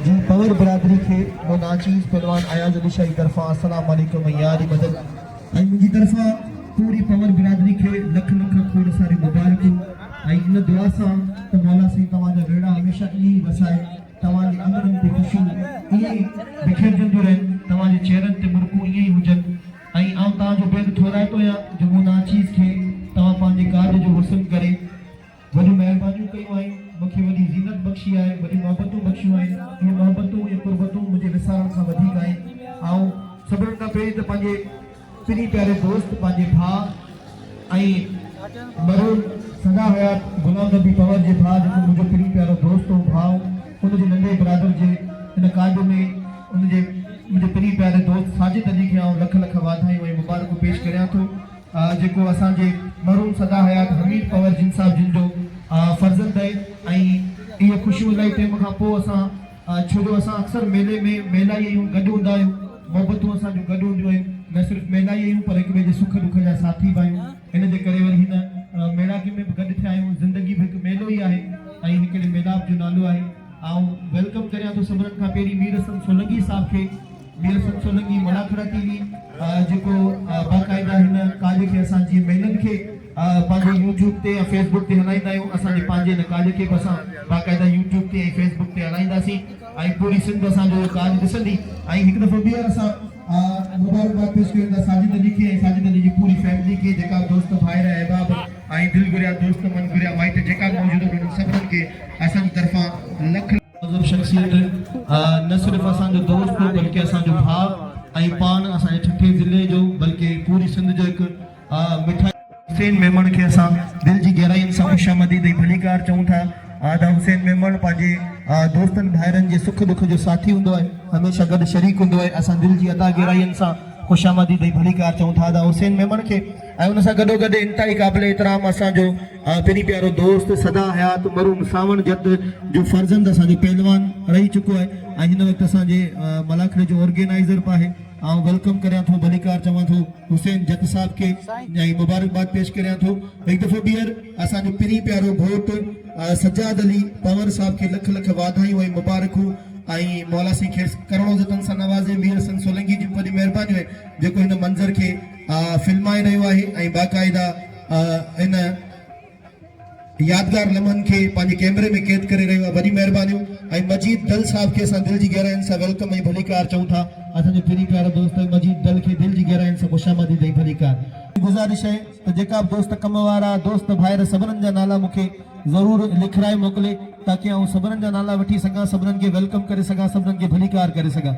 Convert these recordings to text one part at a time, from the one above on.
जी power बरादरी के वो नाचीज पहलवान अयाज अली शाही तरफा अस्सलाम वालेकुम यारी मदद आई मुझी तरफा पूरी पवर बरादरी के लख लख खोड़ सारी मुबारक आई इन दुआ सा तो मौला से तवाजा वेड़ा हमेशा ई वसाए तवाजे अंदरन ते खुशी ई बिखरजंदो रहे तवाजे चेहरन ते मुरकू ई हुजन आई आउ ता जो बेद थोराए तो या जो वो नाचीज के तवा पांजे कार्य जो हुसन करे वडी मेहरबानी कई आई मुखे वडी जीनत बख्शी आए वडी मोहब्बतों बख्शी आए ये मोहब्बतों ये कुर्बतों मुझे विसारण का वधिक आए आउ सबरन का पेज त पांजे पिनी प्यारे दोस्त पांजे भा आई मरून सदा हयात गुलाम नबी पवर जे भा जो मुझे पिनी प्यारो दोस्त हो भाव उन जे नंढे ब्रदर जे इन काज में उन जे मुझे पिनी प्यारे दोस्त साजिद अली के आउ लख लख वाधाई वे मुबारक पेश करया तो जेको असा जे मरून सदा हयात हमीद पवर जिन साहब जिन जो फर्जंद है आई ये खुशी इलाही टाइम खां पोइ असां छो असां अक्सर मेले में मेला ई आहियूं गॾु हूंदा आहियूं मोहबतूं असांजूं गॾु हूंदियूं आहिनि न सिर्फ़ु मेला ई आहियूं पर हिक ॿिए जे सुख दुख जा साथी बि आहियूं इन जे करे वरी हिन मेड़ाकी में बि गॾु थिया आहियूं ज़िंदगी बि हिकु मेलो ई आहे ऐं हिकिड़े मेलाप जो नालो आहे ऐं वेलकम करियां थो सभिनीनि खां पहिरीं मीर हसन सोलंकी साहब खे मीर हसन सोलंकी मलाखड़ा टीवी जेको बाक़ाइदा हिन काज खे असां जीअं मेलनि खे पंहिंजे यूट्यूब ते या फेसबुक ते हलाईंदा आहियूं असांजे पंहिंजे हिन काज खे बि असां बाक़ाइदा यूट्यूब ते ऐं फेसबुक ते हलाईंदासीं ऐं पूरी सिंध असांजो काज ॾिसंदी ऐं हिकु दफ़ो ॿीहर असां मुबारकबाद पेश कयूं था साजिद अली खे ऐं साजिद अली जी पूरी फैमिली खे जेका दोस्त भाइर अहबाब ऐं दिलि घुरिया दोस्त मन घुरिया माइट जेका मौजूदु आहिनि सभिनीनि खे असांजी तरफ़ां लख शख़्सियत न सिर्फ़ु असांजो दोस्त बल्कि असांजो भाउ ऐं पाण असांजे ठठे ज़िले जो बल्कि पूरी सिंध जो हिकु मिठाई हुसैन मेमण के असां दिल जी गहराइयुनि सां ख़ुशामदीद ऐं भलीकार चऊं था त हुसैन मेमण पंहिंजे दोस्तनि भाइरनि जे सुख दुख जो साथी हूंदो आहे हमेशह गॾु शरीक हूंदो आहे असां दिल जी अदा गहराइयुनि सां ख़ुशामदीद ऐं भलीकार चऊं था त हुसैन मेमण खे ऐं उन सां गॾोगॾु इंतहाई क़ाबिल एतिराम असांजो पहिरीं प्यारो दोस्त सदा हयात मरून सावण जत जो फर्ज़ंद असांजो पहलवान रही चुको आहे ऐं हिन वक़्तु असांजे मलाखड़े जो ऑर्गेनाइज़र बि आहे ऐं वेलकम करियां थो भलीकार चवां थो हुसैन जत साहब के ऐं मुबारकबाद पेश करियां थो हिकु दफ़ो ॿीहर असांजो पहिरीं प्यारो घोट सजाद अली पवर साहब के लख लख वाधायूं ऐं मुबारकूं ऐं मौला सिंह खे करोड़ों जतन सां नवाज़े मीर हसन सोलंकी जी वॾी महिरबानी आहे जेको हिन मंज़र खे फिल्माए रहियो आहे ऐं बाक़ाइदा इन यादगार लम्हनि खे पंहिंजे कैमरे में क़ैद करे रहियो आहे वॾी महिरबानियूं ऐं मजीद दल साहब खे असां दिलि जी गहराइयुनि सां वेलकम ऐं भलीकार चऊं था असांजो पहिरीं प्यारो दोस्त मजीद दल खे दिलि जी गहराइयुनि सां ख़ुशामदीद ऐं भलीकार गुज़ारिश आहे त जेका बि दोस्त कम वारा दोस्त भाइर सभिनीनि जा नाला मूंखे ज़रूरु लिखराए मोकिले ताकी आउं सभिनीनि जा नाला वठी सघां सभिनीनि खे वेलकम करे सघां सभिनीनि खे भलीकार करे सघां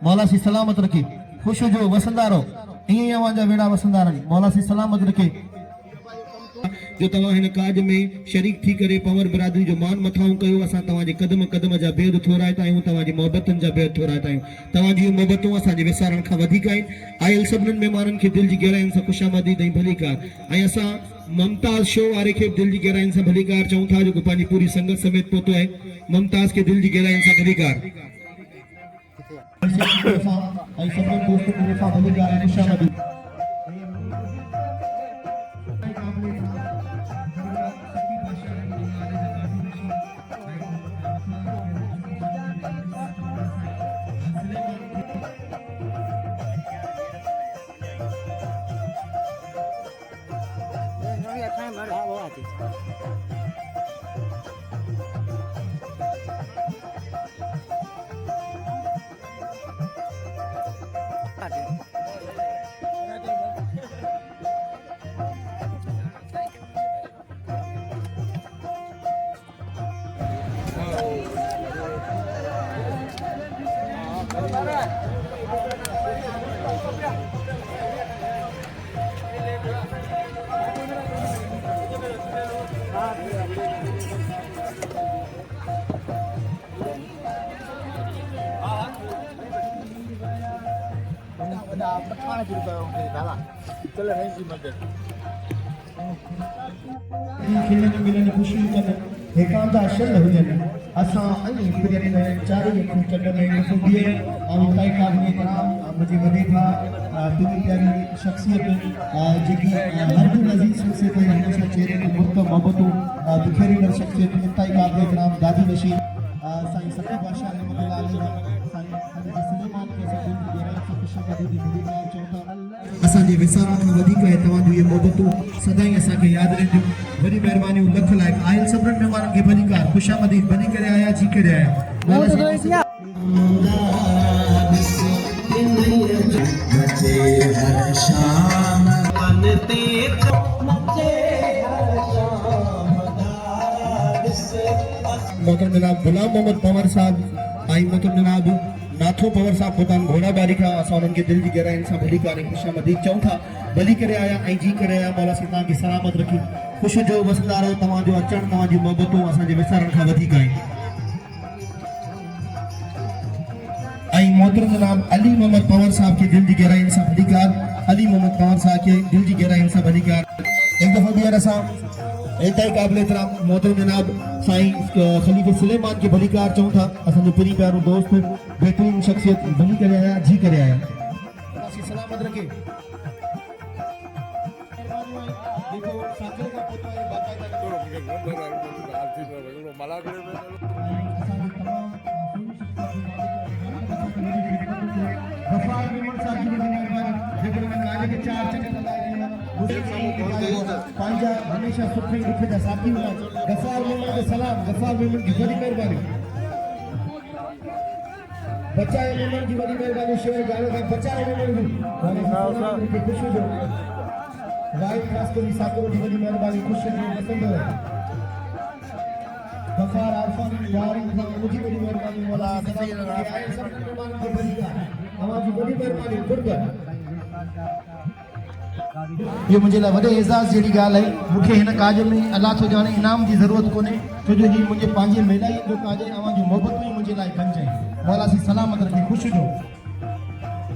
मौला सी सलामत रखे ख़ुशि हुजो वसंदा रहो ईअं ई अव्हांजा वेड़ा वसंदा रहनि मौला सी सलामत रखे जो तव्हां हिन काज में शरीक थी करे पवर बिरादरी जो मान मथाऊं कयो असां तव्हांजे क़दम क़दम जा बेद थोराइता आहियूं तव्हांजी मोहबतनि जा बेद थोराइता आहियूं तव्हांजी मोहबतूं असांजे विसारण खां वधीक आहिनि आयल सभिनीनि महिमाननि खे दिलि जी गहराइयुनि सां ख़ुशामदीद ऐं भलीकार ऐं असां मुमताज़ शो वारे खे दिलि जी गहराइयुनि सां भलीकार चऊं था जेको पंहिंजी पूरी संगत समेत पहुतो आहे मुमताज़ खे दिलि जी गहराइयुनि सां भलीकार ऐं सभिनी दोस्तनि खे भलीकार ऐं ख़ुशामदीद एकांता शल हुजन असां अई प्रियन में चारों खूं चंड में खुबिए और ताई काबिल इकराम मुझे वडे था पिनी प्यारी शख्सियत जेकी हरदुल अजीज से कोई हमेशा चेहरे को मुक्त मोहब्बतों बिखेरी कर शख्सियत ताई काबिल इकराम दादी नशीन साईं सती बादशाह रहमतुल्लाह अलैहि साईं हज़रत सुलेमान के से दिल की गहराई से खुशनुदी मिली चौथा असांजे विसारण खां वधीक है तव्हांजूं इहे मोहबतूं सदाई असांखे यादि रहंदियूं वॾी महिरबानी लख लाइक़ आयल सभिनी महिमाननि खे भलीकार ख़ुशामदीद बनी करे आया जी करे आया मोहतरम जनाब गुलाम मोहम्मद पवर साहब आई मोहतरम जनाब नाथो पवर साहब भूटान घोड़ाबारी का असां उन्हनि खे दिलि जी गहराइनि सां भली करे ख़ुशामदीद चऊं था भली करे आया ऐं जी करे आया मौला साईं तव्हांखे सलामत रखी ख़ुशि जो वसंदा रहो तव्हांजो अचणु तव्हांजी मोहबतूं असांजे विसारण खां वधीक आहिनि ऐं मोहतरम जनाब अली मोहम्मद पवर साहब खे दिलि जी गहराइनि सां भलीकार अली मोहम्मद पवर साहब खे दिलि जी गहराइनि सां भलीकार एक दफ़ो ॿीहर असां एताई क़ाबिल एहतराम मोहतरम जनाब साईं खलीफ़े सुलेमान के भलीकार चऊं था असांजो पिरी प्यारो दोस्त बेहतरीन शख्सियत भली करे आया जी करे आया सलामत रखे देखो साखर का पोतो है गफार मेमन साहब की मेहरबानी जेकर मैं आज के चार चक्कर पांजा हमेशा सुखे दुखे जा साथी हुआ गफार मेमन के सलाम गफार मेमन की बड़ी मेहरबानी बचाए मेमन की बड़ी मेहरबानी शेर गाने का बचाए मेमन की खुशी जो वाइट खास कर साकरो की बड़ी मेहरबानी खुशी जो पसंद है गफार आफानी यार मुझे बड़ी मेहरबानी वाला सब मेहमान को बड़ी हमारी बड़ी मेहरबानी गुरबत ये मुझे ला वडे एजाज जेडी गाल है मुखे हिन काज में अल्लाह तो जाने इनाम की जरूरत कोने छो जो ही मुझे पांजे मेलाई जो काज है आवा जो मोहब्बत में मुझे लाई बन जाए मौला सी सलामत रखे खुश जो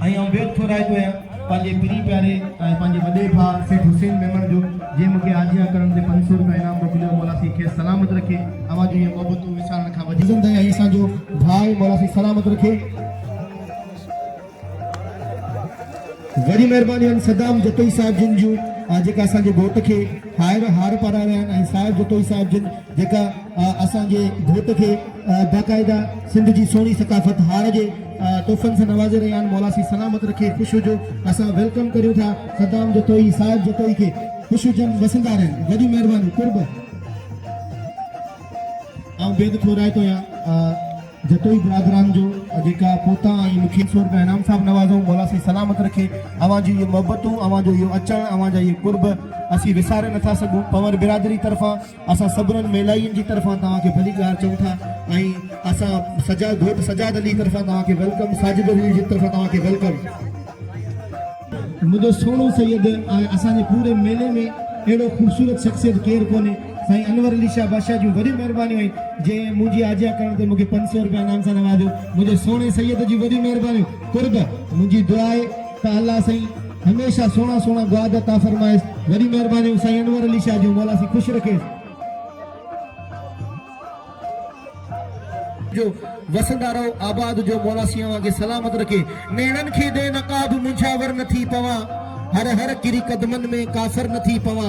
आई हम बेट थोराए तो है पांजे प्री प्यारे पांजे वडे भा सेठ हुसैन मेमन जो जे मुखे आजिया करन दे 500 रुपया इनाम मोकलियो मौला सी के सलामत रखे आवा जो ये मोहब्बत विसारण का वधी जिंदा है ऐसा जो भाई मौला सी सलामत रखे वड़ी मेहरबानी सदाम जतोई साहब जिन जो जेका असांजे घोट खे हार पाराया आहिनि ऐं साहिब जतोई साहब जिन जेका असांजे घोट खे बाक़ाइदा सिंध जी सोणी सकाफ़त हार जे तोहफ़नि सां नवाज़े रहिया आहिनि मौला सी सलामत रखे ख़ुशि हुजो असां वेलकम करियूं था सदाम जतोई साहिब जतोई खे ख़ुशि हुजनि वसंदा रहनि वॾी महिरबानी कुर्ब ऐं बेद थोराए थो जतोई बिरादरान जो जेका पोता ऐं मूंखे 100 रुपया इनाम साहब नवाज़ो मौला सी सलामत रखे अवां जी ये मोहब्बतूं अवां जो इहो अचणु अवां जा ये कुर्ब असीं विसारे नथा सघूं पवर बिरादरी तरफ़ां असां सभिनीनि मेलाइयुनि जी तरफ़ां तव्हांखे भली ॻाल्हि चऊं था ऐं असां सजाद घोट सजाद अली तरफ़ां तव्हांखे वेलकम साजिद अली जी तरफ़ां तव्हांखे वेलकम मुंहिंजो सोणो सैयद ऐं असांजे पूरे मेले में अहिड़ो ख़ूबसूरत शख़्सियत केरु कोन्हे साईं अनवर अली शाह बादशाह जूं वॾी महिरबानी हुई जे मुंहिंजी आजिया करण ते मूंखे 500 रुपया इनाम सां नवाज़ियो मुंहिंजे सोणे सैयद जी वॾी महिरबानी कुर्ब मुंहिंजी दुआ आहे त अल्लाह साईं हमेशा सोना सोना दुआद अता फरमाइस वॾी महिरबानी साईं अनवर अली शाह जूं मौला सी ख़ुशि रखे जो वसंदा रहो आबाद जो मौला सी के सलामत रखे नेणन खे दे नकाब मुंझावर न थी पवा हर हर किरी कदमन में काफर न थी पवा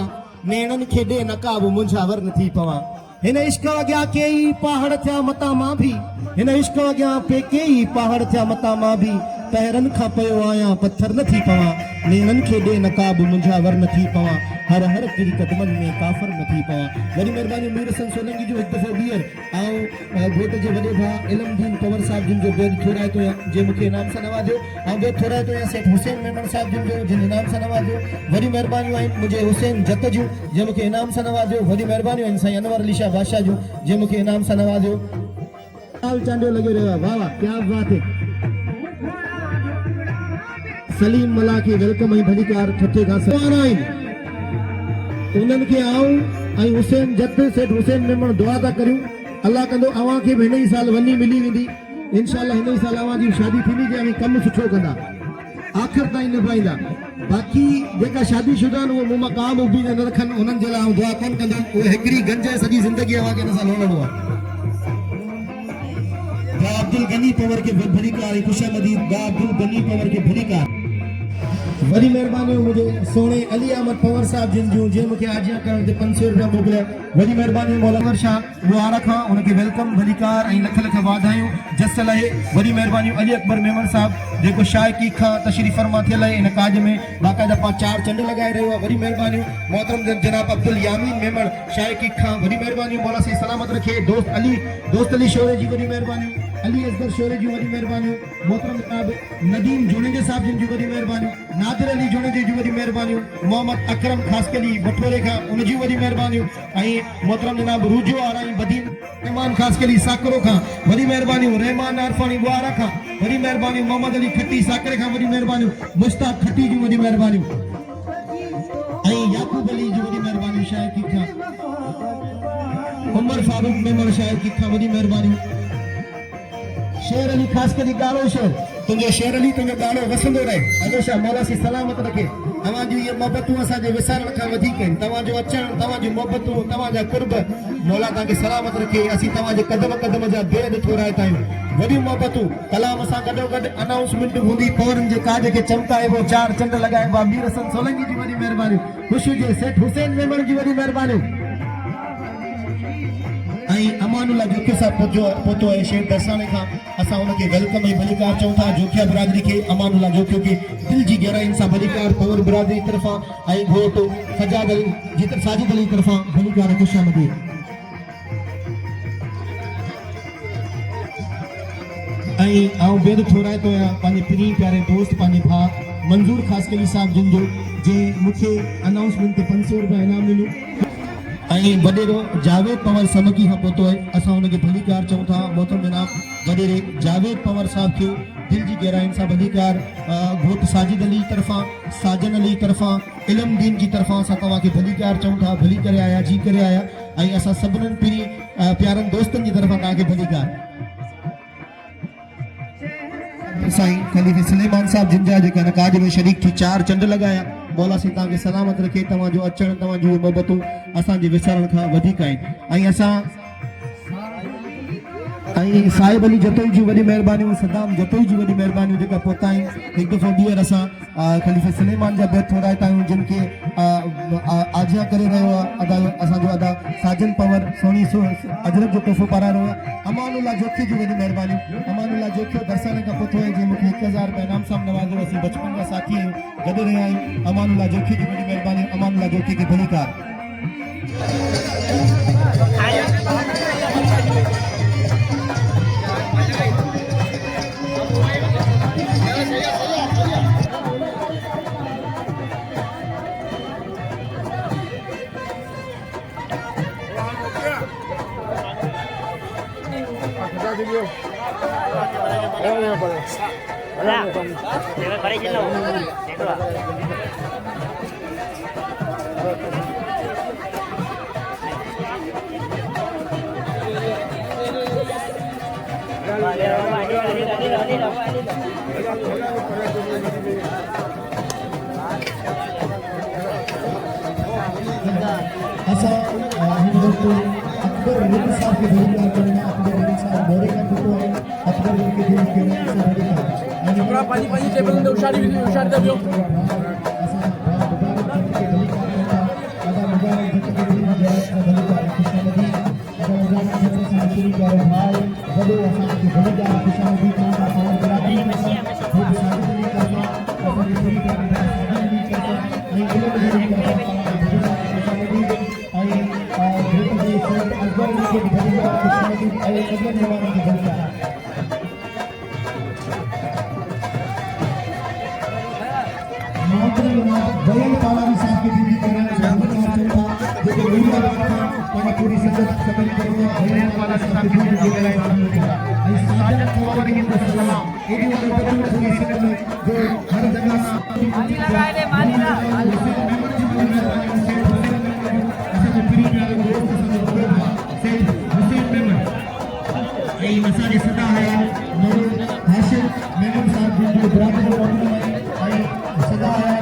नेणन खे दे नकाब मुंझावर न थी पवा हिन इश्क अॻियां कई पहाड़ थिया मता मां भी हिन इश्क अॻियां पे कई पहाड़ थिया मता मां भी पैरन खां पयो आया पत्थर न थी पवा नेणन खे दे नकाब मुंझावर न थी पवा हर हर किरी कदमन में काफर न थी पवा वरी मेहरबानी मीर हसन सोलंकी जो हिकु दफ़ो ॿीहर ऐं घोट जे वॾे भाउ इल्मदीन पवर साहब जिन जो बेद थोराए थो जे मूंखे इनाम सां नवाज़ियो ऐं बेद थोराए थो सेठ हुसैन मेमन साहब जिन जो जिन इनाम सां नवाज़ियो वरी महिरबानियूं आहिनि मुंहिंजे हुसैन जत जूं जे मूंखे इनाम सां नवाज़ियो वरी महिरबानियूं आहिनि साईं अनवर अली शाह बादशाह जूं जे मूंखे इनाम सां नवाज़ियो हाल चांडियो लॻो रहियो आहे वाह वाह क्या बात है सलीम मला के वेलकम ऐं भलीकार ठठे खां सवार आहिनि उन्हनि खे आऊं ऐं हुसैन जत सेठ हुसैन मेमन दुआ था करियूं अल्लाह कंदो अवां खे बि हिन ई साल वञी मिली वेंदी इंशाअल्लाह हिन ई साल अवां जी शादी थींदी जंहिं में कमु सुठो कंदा आख़िर ताईं निभाईंदा बाक़ी जेका शादीशुदा आहिनि उहे मुंहुं मां का बि उबी न रखनि उन्हनि जे लाइ दुआ कोन कंदो उहे हिकिड़ी गंज सॼी ज़िंदगी अवां खे हिन साल हलणो आहे अब्दुल गनी पवर के भलीकार खुशामदीद अब्दुल गनी पवर के भलीकार वरी मेहरबानी मुझे सोने अली अहमद पवर साहब जिन जो जे मुखे आजिया करण ते 500 रुपया मोकलिया वरी मेहरबानी मौलाना शाह मुबारक खां उनके वेलकम भलीकार ऐं लख लख वाधायूं जसल है वरी मेहरबानी अली अकबर मेमन साहब जेको शायकी खां तशरीफ फरमा थियल है इन काज में बाकायदा 4 चंड लगाए रहो वरी मेहरबानी मोहतरम जनाब अब्दुल यामीन मेमन शायकी खां वरी मेहरबानी मौला से सलामत रखे दोस्त अली शोरे जी वरी मेहरबानी अली असगर शोरे जी वरी मेहरबानी मोहतरम जनाब नदीम जोनेजे साहब जिन जी वरी मेहरबानी नादिर अली जोनेजे जी वरी मेहरबानी मोहम्मद अकरम खासकली बठोरे का उन जी वरी मेहरबानी आई मोहतरम जनाब रूजो आराई बदीन रहमान खासकली साकरो का वरी मेहरबानी रहमान अरफानी बुआरा का वरी मेहरबानी मोहम्मद अली खट्टी साकरे का वरी मेहरबानी मुश्ताक खट्टी जी वरी मेहरबानी आई याकूब अली जी वरी मेहरबानी शायद की का उमर फारूक मेमन शायद की का वरी मेहरबानी शेर अली खास करी गालो शेर तुझे शेर अली तुझे गालो वसंदो रहे हमेशा मौला से सलामत रखे तवा जो ये मोहब्बतू असा जे विसारण का वधी के तवा जो अचण तवा जो मोहब्बतू तवा जा कुर्ब मौला ता के सलामत रखे असी तवा जे कदम कदम जा बेद थोराए ताई वडी मोहब्बतू कलाम सा गडो गड अनाउंसमेंट हुंदी पौरन जे काज के चमकाए वो 4 चंड लगाए बा मीर हसन सोलंकी जी वडी मेहरबानी खुशी जे सेठ हुसैन मेमन जी वडी मेहरबानी आई अमानुल्लाह जोखे साहब पोतो है शेर दरसाने का असा उनके वेलकम है भलीकार चौथा जोखिया बिरादरी के अमानुल्लाह जोखियो के दिल जी गहराई सा भलीकार पवर बिरादरी तरफा आई घोट सजाद अली जितर साजिद अली तरफा भलीकार खुशामदीद आई आओ बेद थोड़ा तो पाने प्री प्यारे दोस्त पाने भा मंजूर खासकली साहब जिन जो जे मुखे अनाउंसमेंट ते 500 रुपया इनाम मिलू आई वडेरो जावेद पवर समकी हा पोतो है असा उनके भलीकार चौथा मोहतरम जनाब वडेरे जावेद पवर साहब के दिल जी गहराइन सा भलीकार घोट साजिद अली तरफा साजन अली तरफा इल्म दीन की तरफा सा तवा के भलीकार चौथा भली करे आया जी करे आया आई असा सबनन पिरी प्यारन दोस्तन की तरफा ता के भलीकार साईं खलीफे सुलेमान साहब जिंजा जेका नकाज में शरीक थी 4 चंड लगाया मौला से ताके सलामत रखे तवा जो अचण तवा जो मोहब्बतू असा जे विसरण का वधिक आइन आई असा आई साहिब अली जतोई जी वडी मेहरबानी सदाम जतोई जी वडी मेहरबानी जेका पोताई एक दफो बियर असा खलीफे सुलेमान जा बेत थोड़ा ताई जिनके आजिया करे रहो अदा असा जो अदा साजन पवर सोनी सो अजरब जो तोहफो पारा रहो अमानुल्लाह जोखी जी वडी मेहरबानी अमानुल्लाह जोखी दरसाने का पोतो है जे मुखे 1000 रुपया इनाम साहब नवाजो असी बचपन का साथी है गडे रहे आई अमानुल्लाह जोखी जी वडी मेहरबानी अमानुल्लाह जोखी के भलीकार अकबर रेड्डी साहब के भलीकार करना अकबर रेड्डी साहब बोरे का फोटो है अकबर के दिल के से भलीकार पूरा पानी टेबल में उशारी दे दियो आधा मुबारक जितने भी भलीकार खुशामदी आधा मुबारक जितने सारे भाई बड़े आसान की भलीकार खुशामदी का पावन बराबरी खूब सारी करना अपनी पूरी करना नहीं करना नहीं खुशामदी अकबर के भलीकार खुशामदी आई अकबर नेवान की भलीकार जयन पालानी साहब के दिल्ली कराने जागरूक था जो मीडिया वाला पूरी संगत खत्म करने जयन पाला साहब के दिल्ली कराने आई साजन पवार के सलाम एडी वाले बच्चों पूरी संगत जो हर जगह मानी लगाए मानीला ऐसे प्री प्यारे दोस्त से हुसैन मेमन आई मसाले सदा है नूर हाशिम मेमन साहब जो बराबर मौजूद है आई सदा है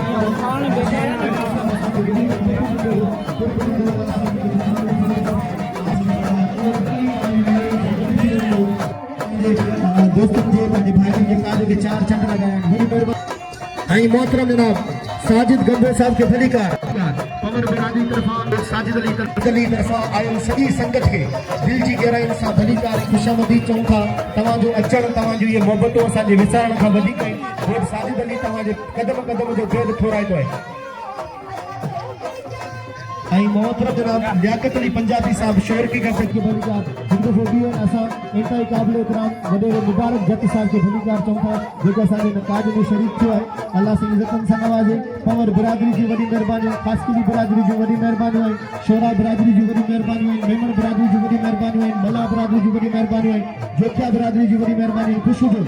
दोस्तों जे भाई के काज के 4 चंड लगाया आई मोहतरम जनाब साजिद गंगो साहब के भलीकार पवन बिरादरी तरफा साजिद अली तरफा आयल सॼी संगत के दिल जी गहराइन सां भलीकार खुशामदी चऊं था। तव्हांजो अचण तव्हांजो ये मोहबतूं असांजे विसारण खां वधीक आहिनि। घोट साजिद अली तव्हांजे कदम कदम जो भेद थोराईंदो आहे। आई मोहतरम जनाब लियाकत अली पंजाबी साहब शोर की गप के भलीकार हिंदू फोबियन असा इंतहाई काबिल इकराम वडे मुबारक जट साहब के भलीकार चऊं था जेको असांजे नकाज में शरीक थियो आहे। अल्लाह से इज्जतन सां नवाजे। पवर बिरादरी जी वडी मेहरबानी, खासकली बिरादरी जी वडी मेहरबानी है, शोरा बिरादरी जी वडी मेहरबानी है, मेमन बिरादरी जी वडी मेहरबानी है, मला बिरादरी जी वडी मेहरबानी है, जोकिया बिरादरी जी वडी मेहरबानी है। खुश हुजो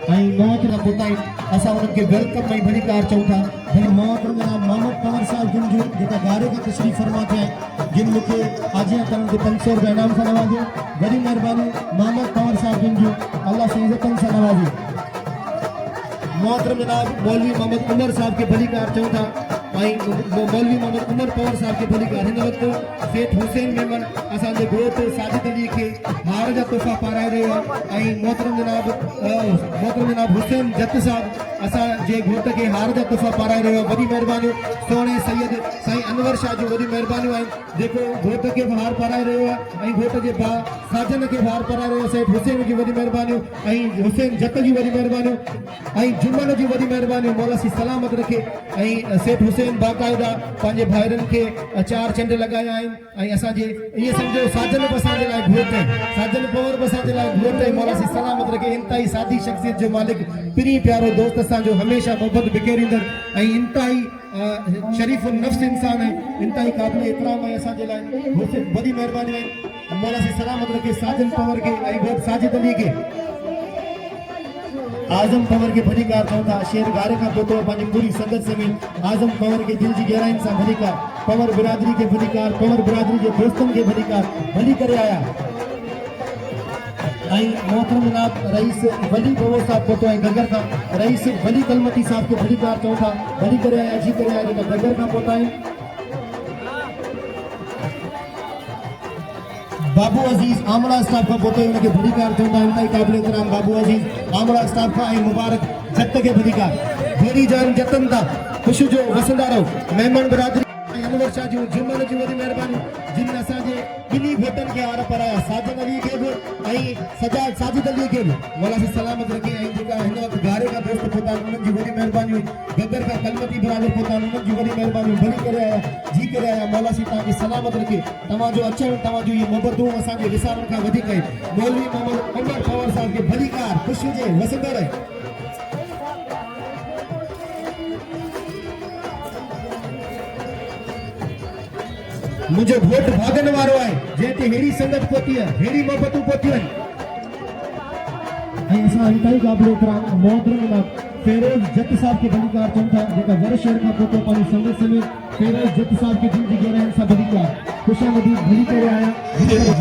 आई मोहतरम बुताई असा उनके वेलकम में भलीकार चऊं था। भली मोहतरम जनाब मोहम्मद पवर साहब जिन जो जेका गारे का तशरीफ फरमा थे जिन मुझे आजिया करण के 500 रुपया इनाम सां नवाजे। बड़ी मेहरबानी मोहम्मद पवर साहब जिन जो अल्लाह से इज्जतन सां नवाजे। मोहतरम जनाब मौलवी मोहम्मद उमर साहब के भलीकार चऊं था। मौलवी मोहम्मद उमर पवर साहब के भलीकार हिन वक्त सेठ हुसैन मेमन असांजे घोट साजिद अली के हार जा तोहफ़ा पाराए रहियो आहे। मोहतरम जनाब हुसैन जत साहब असांजे घोट के हार जा तोहफ़ा पाराए रहियो आहे। वॾी महिरबानी सोणे सैयद साईं अनवर शाह जो वॾी महिरबानियूं आहिनि जेको घोट के हार पाराए रहियो आहे ऐं घोट जे भाउ साजन के हार पाराए रहियो आहे। सेठ हुसैन जी वॾी महिरबानियूं ऐं हुसैन जत जी वॾी महिरबानियूं ऐं जुमन जी वॾी महिरबानियूं। मौला सी सलामत रखे। ऐं सेठ हुसैन बाक़ायदा पंहिंजे भाइरनि खे 4 चंड लगाया आहिनि ऐं असांजे इहे सम्झो साजन बि असांजे लाइ घोट आहिनि, साजन पवर बि असांजे लाइ घोट आहे। मौला सी सलामत रखे। इंतहाई सादी शख़्सियत जो मालिक प्री प्यारो दोस्त असांजो हमेशह मोहबत बिखेरींदड़ ऐं इंतहाई शरीफ़ नफ़्स इंसान है, इंतहाई काबिल इकराम है असांजे लाइ। वॾी महिरबानी आहे। मौला सी सलामत रखे साजन पवर के ऐं घोट साजिद अली के आजम पवर के भलीकार चऊं था। शेर गारे का पोतो पंहिंजी पूरी संगत समेत आजम पवर के दिल जी गहराइन सां भलीकार, पवर बिरादरी के भलीकार, पवर बिरादरी के दोस्तन के भलीकार भली करे आया। मोहतरम जनाब रईस वली बवो साहब पोतो है गगर का रईस वली कलमती साहब के भलीकार चऊं था भली करे आया जी करे आया जेका गगर का पोता है। बाबू अजीज आमड़ा स्टाफ का पोते उनके भलीकार चऊं था। इंतहाई काबिल इकराम बाबू अजीज आमड़ा स्टाफ का मुबारक जत के भलीकार भेड़ी जान जतन था खुश जो वसंदा रहो। मेहमान बिरादरी अनवर शाह जी जुम्मन जी वॾी महिरबानी जिन असांजे ॿिन्ही घोटनि खे हार पाराया, साजन अली के भी ऐं सजाद साजिद अली के भी मौला से सलामत रखे। ऐं जेका हिन वक़्तु गारे का दोस्त पोता उन्हनि जी वॾी महिरबानी, गगर का कलमती बिरादर पोता उन्हनि जी वॾी महिरबानी भली करे आया जी करे आया। मौला से तव्हांखे सलामत रखे। तव्हांजो अचणु तव्हांजो इहे मोहबतूं असांजे विसारण खां वधीक आहिनि। मौलवी मोहम्मद उमर पवर साहब के भलीकार ख़ुशि हुजे वसंदड़ रहे। मुझे वोट भागन वारो है जेते हेड़ी संगत पोती है, हेड़ी मोहब्बतू पोती है। ऐं असां इंतहाई काबिल इकराम मोहतरम जनाब फेरोज जत साहब के भलीकार चऊं था जेका वर शहर का पोतो पंहिंजी संगत समेत फेरोज जत साहब के दिल जी गहराइन सां भलीकार खुशामदी भली करे आया।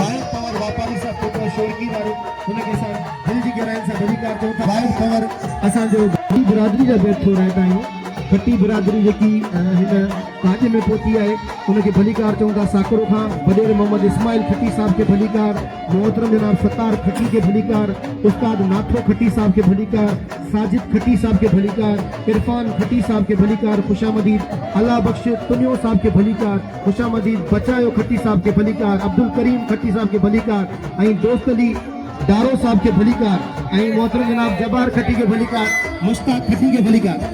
वाहिद पवर वापारी साहब पोतो शोरकी वारो उनके साथ दिल जी गहराइन सां भलीकार चऊं था। वाहिद पवर असांजो बिरादरी जा बेट थो रहंदा आहियूं। खट्टी बिरादरी जेकी हिन काजे में पोती है उनके भलीकार चऊं था। साकरो खां वडेर मोहम्मद इस्माइल खट्टी साहब के भलीकार, मोहतरम जनाब सत्तार खट्टी के भलीकार, उस्ताद नाथो खट्टी साहब के भलीकार, साजिद खट्टी साहब के भलीकार, इरफान खट्टी साहब के भलीकार खुशामदीद, अल्लाह बख्श तुनियो साहब के भलीकार खुशामदीद, बचायो खट्टी साहब के भलीकार, अब्दुल करीम खट्टी साहब के भलीकार ऐं दोस्त अली डारो साहब के भलीकार ऐं मोहतरम जनाब जबार खट्टी के भलीकार, मुश्ताक खट्टी के भलीकार।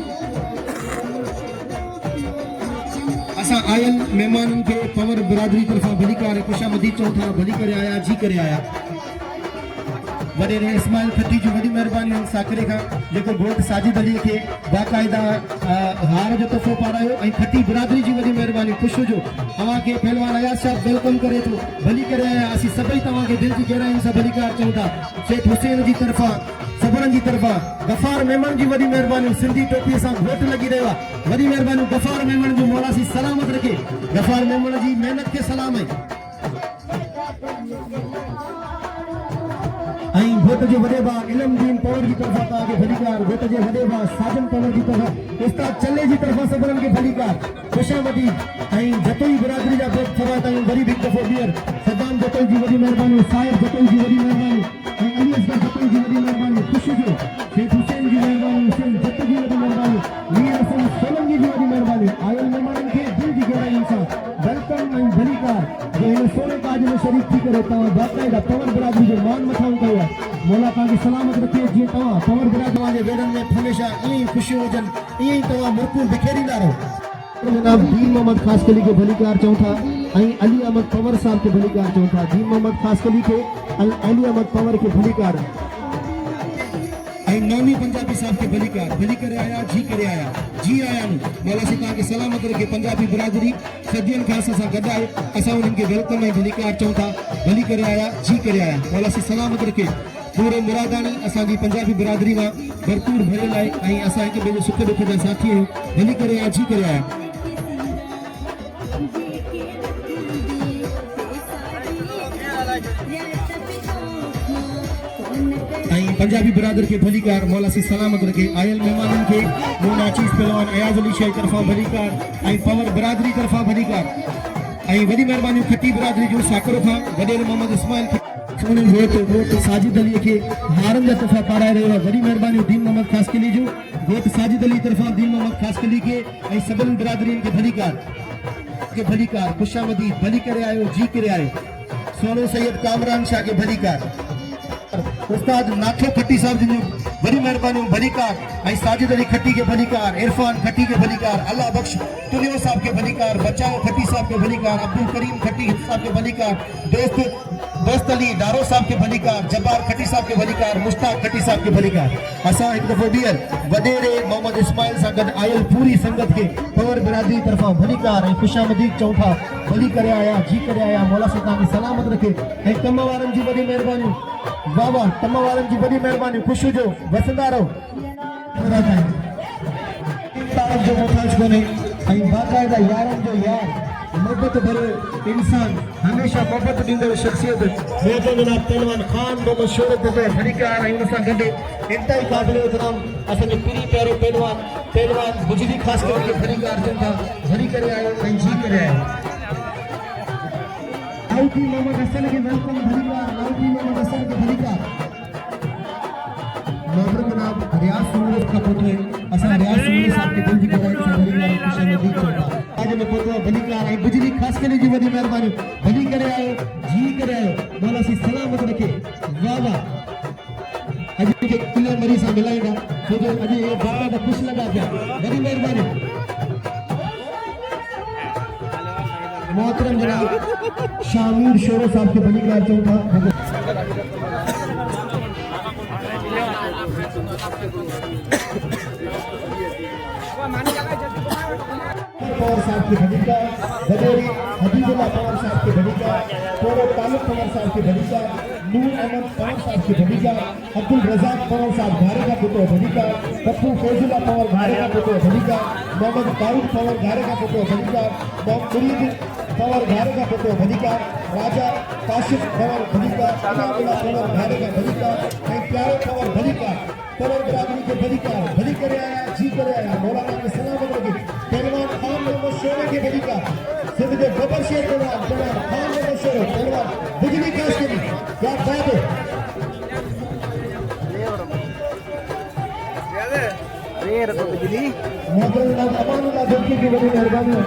असा आयल मेहमान के पवर बिरादरी तरफा भलीकार खुशामदी चऊं था भली करे आया जी करे आया। वडेरे इस्माइल खट्टी जी वॾी महिरबानी साकरे खां जेको घोट साजिद अली के बाक़ायदा हार जो तोहफ़ो पारायो ऐं खट्टी बिरादरी जी वॾी महिरबानी। ख़ुशि हुजो। तव्हांखे पहलवान अयाज साहब वेलकम करे थो भली करे आया। असीं सभई तव्हांखे दिलि जी गहराइन सां भलीकार चऊं था। शेख हुसैन जी तरफ़ा सबरन जी तरफ़ा गफ़ार मेमन जी वॾी महिरबानी सिंधी टोपीअ सां घोट लगी रहियो आहे। वॾी महिरबानी गफ़ार मेमन जो मौला सी सलामत रखे। गफ़ार मेमन जी महिनत खे सलाम आहे। ऐं घोट जे वॾे भाउ इल्म दीन पवर जी तरफ़ा तव्हांखे भलीकार, घोट जे वॾे भाउ साजन पवर जी तरफ़ा उस्ताद चले जी तरफ़ा सबरन खे भलीकार खुशामदी ऐं जतोई बिरादरी जा दोस्त थोरा ताईं वरी बि हिकु दफ़ो ॿीहर सदाम जतोई जी वॾी महिरबानी, साहिब जतोई जी वॾी महिरबानी ऐं अली असगर जतोई जी वॾी महिरबानी। ख़ुशि जो शेख हुसैन जी महिरबानी, हुसैन जत जी वॾी महिरबानी, खाऊं कयो मौला तव्हांखे सलामत रखे जीअं तव्हां पवर बिरादरी तव्हांजे वेड़नि में हमेशह ईअं ई ख़ुशियूं हुजनि ईअं ई तव्हां मुल्कूं बिखेरींदा रहो जनाब दीन मोहम्मद खासकली के भलीकार चऊं था अली अहमद पवर साहब के भलीकार चऊं था दीन मोहम्मद खासकली के अली अहमद पवर के भलीकार नौनी पंजाबी साहब के भली करे आया जी आया मौला से तव्हांखे सलामत रखे पंजाबी बिरादरी सदियन खां असां सां गॾु आहे असां उन्हनि खे वेलकम ऐं भलीकार चऊं था भली करे आया जी करे आया मौला से सलामत रखे पूरे मुरादानी असांजी पंजाबी बिरादरी मां भरपूर भरियल आहे ऐं असां हिक ॿिए जे सुख दुख जा साथी आहियूं भली करे आया जी करे आया पंजाबी बिरादर के भलीकार मौला से सलामत रखे आयल मेहमानन के नाचीज पहलवान अयाज अली शाही तरफा भलीकार पवर बिरादरी तरफा भलीकार वडी मेहरबानी खट्टी बिरादरी जो साकरो खां वडेर मोहम्मद इस्माइल घोट साजिद अली के हारन जा तरफा पाराए रहियो आहे वडी मेहरबानी दीन मोहम्मद खासकली जो घोट साजिद अली तरफा दीन मोहम्मद खासकली के सभिनी बिरादरीन के भलीकार खुशामदी भली करे आयो जी करे आयो सोनो सैयद कामरान शाह के भलीकार उस्ताद नाथो खट्टी साहब जी बड़ी मेहरबानी भलीकार साजिद अली खट्टी के भलीकार इरफान खट्टी के भलीकार अल्लाह बख्श तुलियो साहब के भलीकार बचाओ खट्टी साहब के भलीकार अब्दुल करीम खट्टी साहब के भलीकार दोस्त अली डारो साहब के भलीकार जब्बार खट्टी साहब के भलीकार मुश्ताक खट्टी साहब के भलीकार असां एक दफ़ो ॾींहर वडेरे मोहम्मद इस्माइल सां गॾु आयल पूरी संगत के पवर बिरादरी तरफा भलीकार खुशामदीद चऊं था भली करे आया जी करे आया मौला से तव्हांखे सलामत रखे कम वारनि जी वॾी महिरबानी वाह वाह तम वारनि जी वॾी महिरबानी ख़ुशि हुजो वसंदा रहो जो मोहताज कोन्हे बाक़ाइदा यारनि जो यार मोहब्बत भरे इंसान हमेशा मोहब्बत ॾींदड़ शख्सियत जनाब पहलवान खान मोहम्मद शोरत भलीकार हुन सां गॾु इंतहाई क़ाबिल एहतराम असांजो पीरी प्यारो पहलवान गुजरी ख़ासि करे भलीकार चवनि था भली करे आयो ऐं जी करे आयो लाउटी मोहम्मद हसन के वेलकम भलीकार लाउटी मोहम्मद हसन के भलीकार मोहम्मद जनाब रियाज सुनील का पुत्र असां रियाज सुनील साहब के दिल जी कराए भलीकार खुशामदीद चवंदा आज में पुत्र भलीकार बिजली खास करे जी वडी मेहरबानी भली करे आयो जी करे आयो मौला सी सलामत रखे वाह वाह अज के किले मरी सा मिलाइदा छो जो अज ये बाबा दा खुश लगा गया वडी मेहरबानी मोहतरम जनाब शामीर शोरो साहब के भलीकार चौथा पवार साहब के भलीकार बदेरी हबीबुल्लाह पवार साहब के भलीकार पोरो तालुक पवार साहब के भलीकार नूर अहमद पवार साहब के भलीकार अब्दुल रजाक पवार साहब घारे का पुत्र भलीकार पप्पू फौजुल्लाह पवार घारे का पुत्र भलीकार मोहम्मद दाऊद पवार घारे का पुत्र भलीकार मोहम्मद पवार घारे का पुत्र भलीकार राजा काशिफ पवार भलीकार अलाउल्लाह पवार घारे का भलीकार प्यारे पवार भलीकार पवार बिरादरी के भलीकार भली करे आया जी करे आया मौलाना के सलामत रखे पहलवान खान मोहम्मद शोरे के भलीकार सिर्फ जो गबर शेर पहलवान खान मोहम्मद शोरे पहलवान बिजली खास करी क्या बात है मोहतरम अमानुल्लाह जोकी की बड़ी मेहरबानी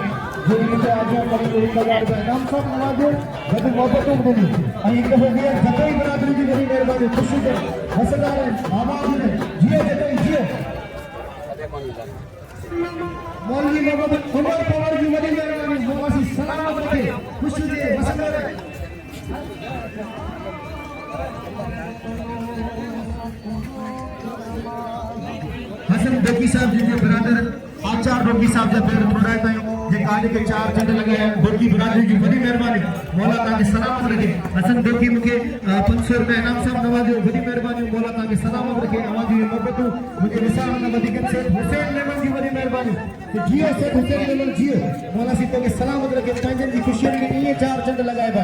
जो इनके आगे बड़ी लगार का नाम सब नवाजो बड़ी मोहब्बतों में दी आई एक दफा दिया जतई बिरादरी की बड़ी मेहरबानी खुशी से हसदार आवाज में जिए जतई जिए मौलवी मोहम्मद उमर पवार की बड़ी मेहरबानी मौसी सलामत रखे खुशी से हसदार हसन डोकी साहब जी के बरादर आचार डोकी साहब जा पैर थोड़ा ताईं जे काले के चार चंड लगाया डोकी बिरादरी की बड़ी मेहरबानी मौला ताके सलामत रखे हसन डोकी मुके 500 रुपए इनाम साहब नवाजो बड़ी मेहरबानी मौला ताके सलामत रखे आवाजी मोहब्बतू मुझे निसार न वधिक से हुसैन लेमन की बड़ी मेहरबानी तो जियो से हुसैन लेमन जियो मौला सी ताके सलामत रखे पंजन की खुशी के लिए चार चंड लगाए बा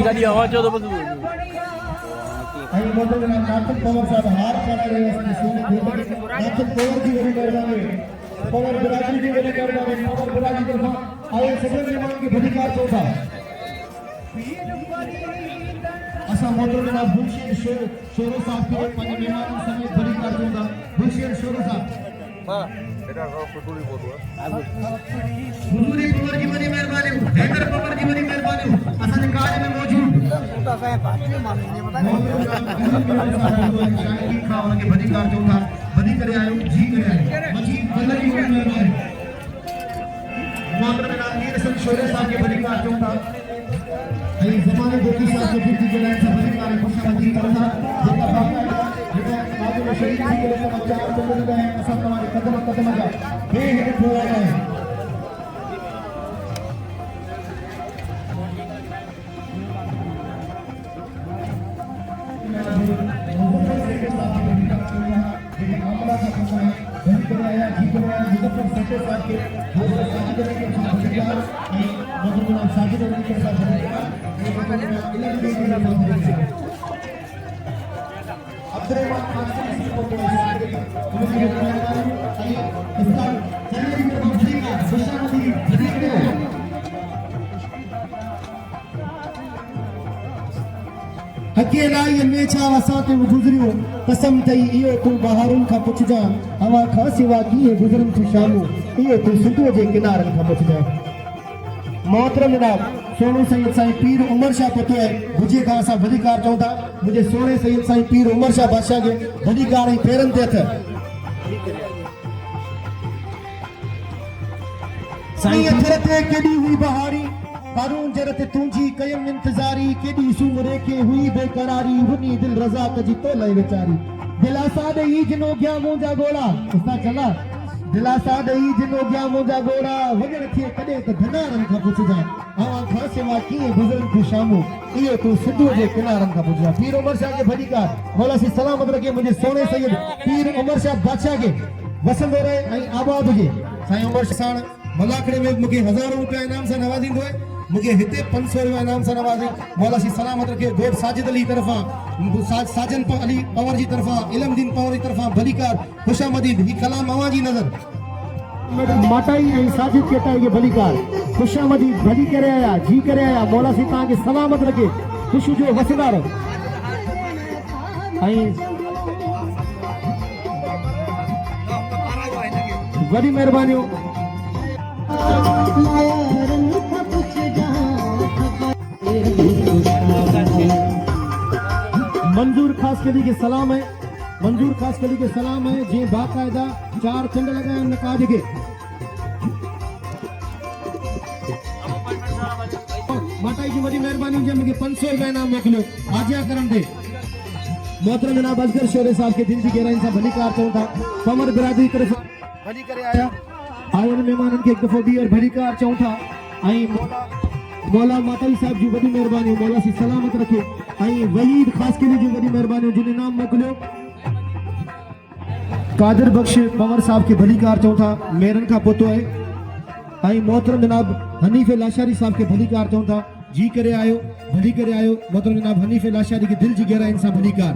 गाड़ी आवाज जो तो नाथन पवार साहब हार करा रहे नाथन पवार की बड़ी मेहरबानी पवार बिरादरी की बड़ी मेहरबानी पवार बिरादरी तरफा आए सभी मेहमान की भलीकार चौथा असा मोटर जनाब भूषण शोरो साहब के पंज मेहमान समेत भलीकार चौथा भूषण शोरो साहब हुजूरी पवर जी वॾी महिरबानी हैदर पवर जी वॾी महिरबानी असांजे काज में मौजूद उनखे वधी कार चऊं था वधी करे आयो जी करे आयो मजीद बल्ला जी वॾी महिरबानी मोहम्मद बिन अमीर हसन शोरे साहब के वॾी कार चऊं था ऐं ज़माने गोकी साहब के फिर जी जॾहिं सां वॾी कार ख़ुशि कंदा जेका बाक़ाइदा जेका काज में शरीक थी करे समाचार ॿुधंदा आहिनि असां तव्हांजे क़दम क़दम जा हे हिकु ठोआ आहिनि अकेला में छा असां ते गुज़रियो कसम तई इहो तूं बहारुनि खां पुछजां हवा खां सिवा कीअं गुज़रनि थियूं शामूं इहो तूं सिंधूअ जे किनारनि खां पुछजां मोहतरम जनाब सोनू सैयद साईं पीर उमर शाह पतो है भुजे खां असां वॾी कार चऊं था मुंहिंजे सोने सैयद साईं पीर उमर शाह बादशाह खे वॾी कार ऐं पेरनि ते हथ साईं अथर ते केॾी हुई बहारी कारून जरत तुंहिंजी कयम इंतज़ारी केॾी सूमरे खे हुई बेकरारी हुनी दिल रज़ा कजी तो लय वीचारी दिलासा ॾेई जिनो गया मुंहिंजा गोड़ा उस्ताद चला दिलासा ॾेई जिनो गया मुंहिंजा गोड़ा वञण थिए कॾहिं त धनारनि खां पुछजां हवा खां सिवा कीअं गुज़रनि थियूं शामूं इहो तूं सिंधूअ जे किनारनि खां पुछजां पीर उमर शाह खे वॾी कार मौला सी सलामत रखे मुंहिंजे सोने सैयद पीर उमर शाह बादशाह खे वसंदो रहे ऐं आबाद हुजे साईं उमर शाह साण मलाखड़े में मूंखे 1000 रुपया इनाम सां नवाज़ींदो आहे मुझे हिते 500 रुपया इनाम सां नवाज़े मौला सी सलामत रखे घोट साजिद अली तरफ़ां साजन अली पवर जी तरफ़ां इल्मदीन पवर जी तरफ़ां भली कार खुशामदीद ही कलाम अवां जी नज़र माटाई ऐं साजिद केताई के भली कार खुशामदीद भली करे आया जी करे आया मौला सी तव्हां खे सलामत रखे ख़ुशी जो वसदार ऐं वॾी महिरबानियूं मंजूर खास कली के सलाम है मंजूर खास कली के सलाम है जी बाकायदा 4 चंड लगाए नकाज के माताई की बड़ी मेहरबानी जे मुझे 500 रुपया इनाम मोकलो आजिया करन दे मोहतरम जनाब असगर शोरे साहब के दिल की गहराई से भली कार चऊं था कमर बिरादरी तरफ भली करे आया आयल मेहमानन के एक दफो भी और भली कार चऊं था आई मौला माताई साहब जी वॾी महिरबानी मौला सी सलामत रखे ऐं वहीद खास कली जी वॾी महिरबानी जिन नाम मोकिलियो कादिर बख्श पवर साहब के भली कार चऊं था मेरन खां पोतो है ऐं मोहतरम जनाब हनीफ लाशारी साहब के भली कार चऊं था जी करे आयो भली करे आयो मोहतरम जनाब हनीफ लाशारी के दिल जी गहराइन सां भली कार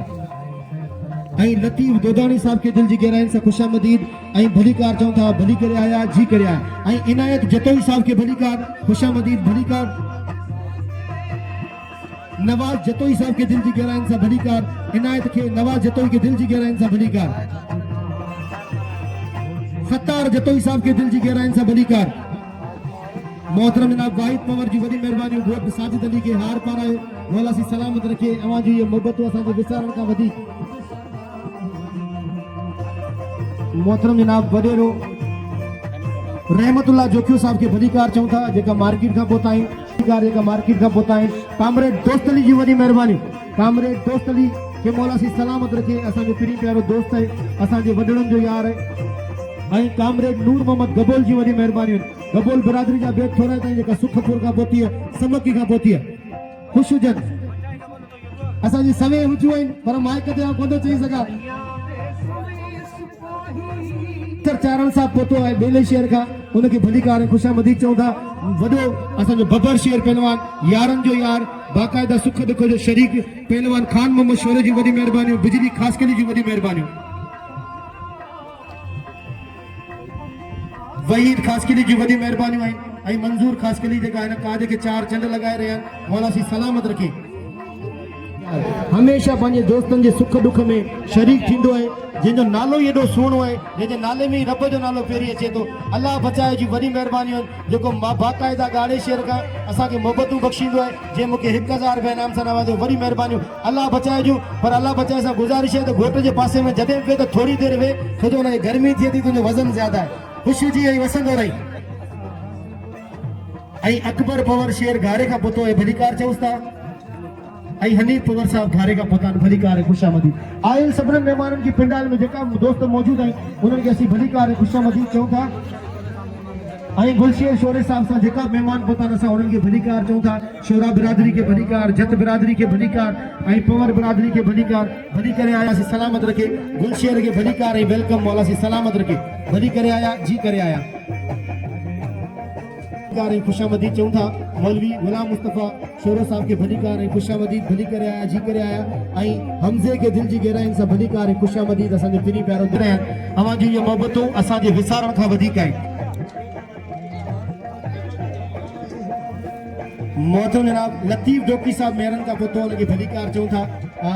ऐं लतीफ दोदानी साहब के दिल जी गहराइन सां खुशामदीद ऐं भली कार चऊं था भली करे आया जी करे आया ऐं इनायत जतोई साहब के भली कार खुशामदीद भली कार नवाज जतोई साहब के दिल जी गहराइन सां भली कार इनायत के नवाज जतोई के दिल जी गहराइन सां भली कार खत्तार जतोई साहब के दिल जी गहराइन सां भली कार मोहतरम जनाब वाहिद पवर जी वॾी महिरबानी घोट साजिद अली के हार पारायो मौला सी सलामत रखे अवां जी मोहब्बत असांजे विसारण खां वधीक मोहतरम जनाब वडेरो रहमतुल्लाह जोखियो साहब के भली कार चऊं था जेका मार्केट का पोता आहिनि कार जेका मार्केट का पोता आहिनि कामरेड दोस्त अली जी वॾी महिरबानी कामरेड दोस्त अली के मौला सी सलामत रखे असांजो पिरी प्यारो दोस्त है असांजे वॾड़नि जो यार है ऐं कामरेड नूर मोहम्मद गबोल जी वॾी महिरबानी गबोल बिरादरी जा बेट थोरा ताईं जेका सुखपुर खां पोती आहे समकी खां पोती आहे ख़ुशि हुजनि असांजी सवे हुजूं आहिनि पर माइक ते कोन थो चई सघां चारण साहब पोतो है बेले शहर का उनके भली कार खुशामदीद चऊं था वडो असो बबर शेर पहलवान यारन जो यार बाकायदा सुख दुख जो शरीक पहलवान खान मोहम्मद शोरे जी वडी मेहरबानी बिजली खास कली जी वडी मेहरबानी वहीद खास कली जी वडी मेहरबानी आई मंजूर खास कली जेका इन काज के 4 चंड लगाए रहे मौला सी सलामत रखे हमेशा पंहिंजे दोस्तन जे सुख दुख में शरीक थींदो है जंहिंजो नालो ई एॾो सुहिणो आहे, जंहिंजे नाले में ई रब जो नालो पहिरीं अचे थो। अलाह बचाए जी वॾी महिरबानी आहिनि जेको मां बाक़ाइदा ॻाढ़े शेर खां असांखे मोहबतूं बख़्शींदो आहे, जंहिं मूंखे 1000 रुपया इनाम सां नवाज़ियो, वॾी महिरबानियूं। अलाह बचाए जूं, पर अलाह बचाए सां गुज़ारिश आहे त घोट जे पासे में जॾहिं बि त थोरी देरि वेह, छो जो हुनखे गर्मी थिए थी, तुंहिंजो वज़न ज़्यादा आहे, ख़ुशी जी ऐं वसंदो रही। ऐं अकबर पवर शेर घारे खां पुतो आहे, भलीकार चऊं था। ऐं हनीफ पवर साहब घारे खां पुता भलीकार ऐं ख़ुशामदी। आयल सभिनी महिमाननि जी पिंडाल में जेका दोस्त मौजूद आहिनि उन्हनि खे असीं भलीकार ऐं ख़ुशामदी चऊं था। ऐं गुलशेर शोरे साहब सां जेका महिमान पहुता असां उन्हनि खे भलीकार चऊं था। शोरा बिरादरी खे भलीकार, जत बिरादरी खे भलीकार ऐं पवर बिरादरी खे भलीकार। भली करे आया सी सलामत रखे, गुलशेर खे भलीकार ऐं वेलकम मौला सी सलामत रखे, भली करे आया जी करे आया खुशामदी चऊं था। मौलवी गुलाम मुस्तफ़ा शोरो साहब के भलीकार ऐं खुशामदी, भली करे आया जी करे आया। ऐं हमज़े के दिल जी गहराइनि सां भलीकार ऐं खुशामदी असांजो पिनी प्यारो आहिनि। अवां जूं इहे मोहबतूं असांजे विसारण खां वधीक आहिनि। मोहतरम जनाब लतीफ़ डोकी साहब मेरन का पुतो, उनके भलीकार चऊं था।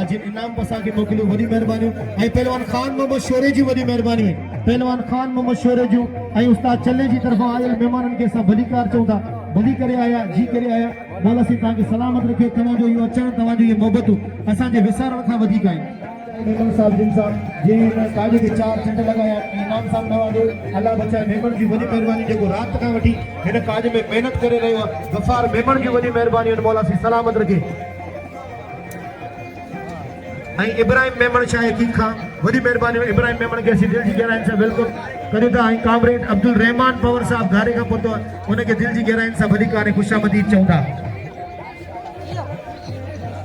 जिन इनाम असांखे मोकिलियो, वॾी महिरबानियूं। ऐं पहलवान खान मोहम्मद शोरे जी वॾी महिरबानियूं आहिनि। पहलवान खान मोहम्मद शोरे जूं ऐं उस्ताद चले जी तरफ़ां आयल महिमाननि खे असां भलीकार चऊं था। भली करे आया जी करे आया, मौला सी तव्हांखे सलामत रखे। तव्हांजो इहो अचणु, तव्हांजो इहे मोहबतूं असांजे विसारण खां वधीक आहिनि। मेमन साहब जिन साहब जी काजे के 4 चंड लगाया, इनाम साहब नवाजो। अल्लाह बचाए मेमन जी वॾी महिरबानी, जेको रात खां वठी हिन काज में महिनत करे रहियो आहे। गफ़ार मेमन जी वॾी महिरबानी, मौला सी सलामत रखे। ऐं इब्राहिम मेमन शाह हकीक खां वॾी महिरबानी, इब्राहिम मेमन खे असीं दिल जी गहराइनि सां वेलकम करियूं था। ऐं कामरेड अब्दुल रहमान पवर साहब घारे खां पहुतो आहे, उनखे दिल जी गहराइनि सां भलीकार ऐं ख़ुशामदी चऊं था।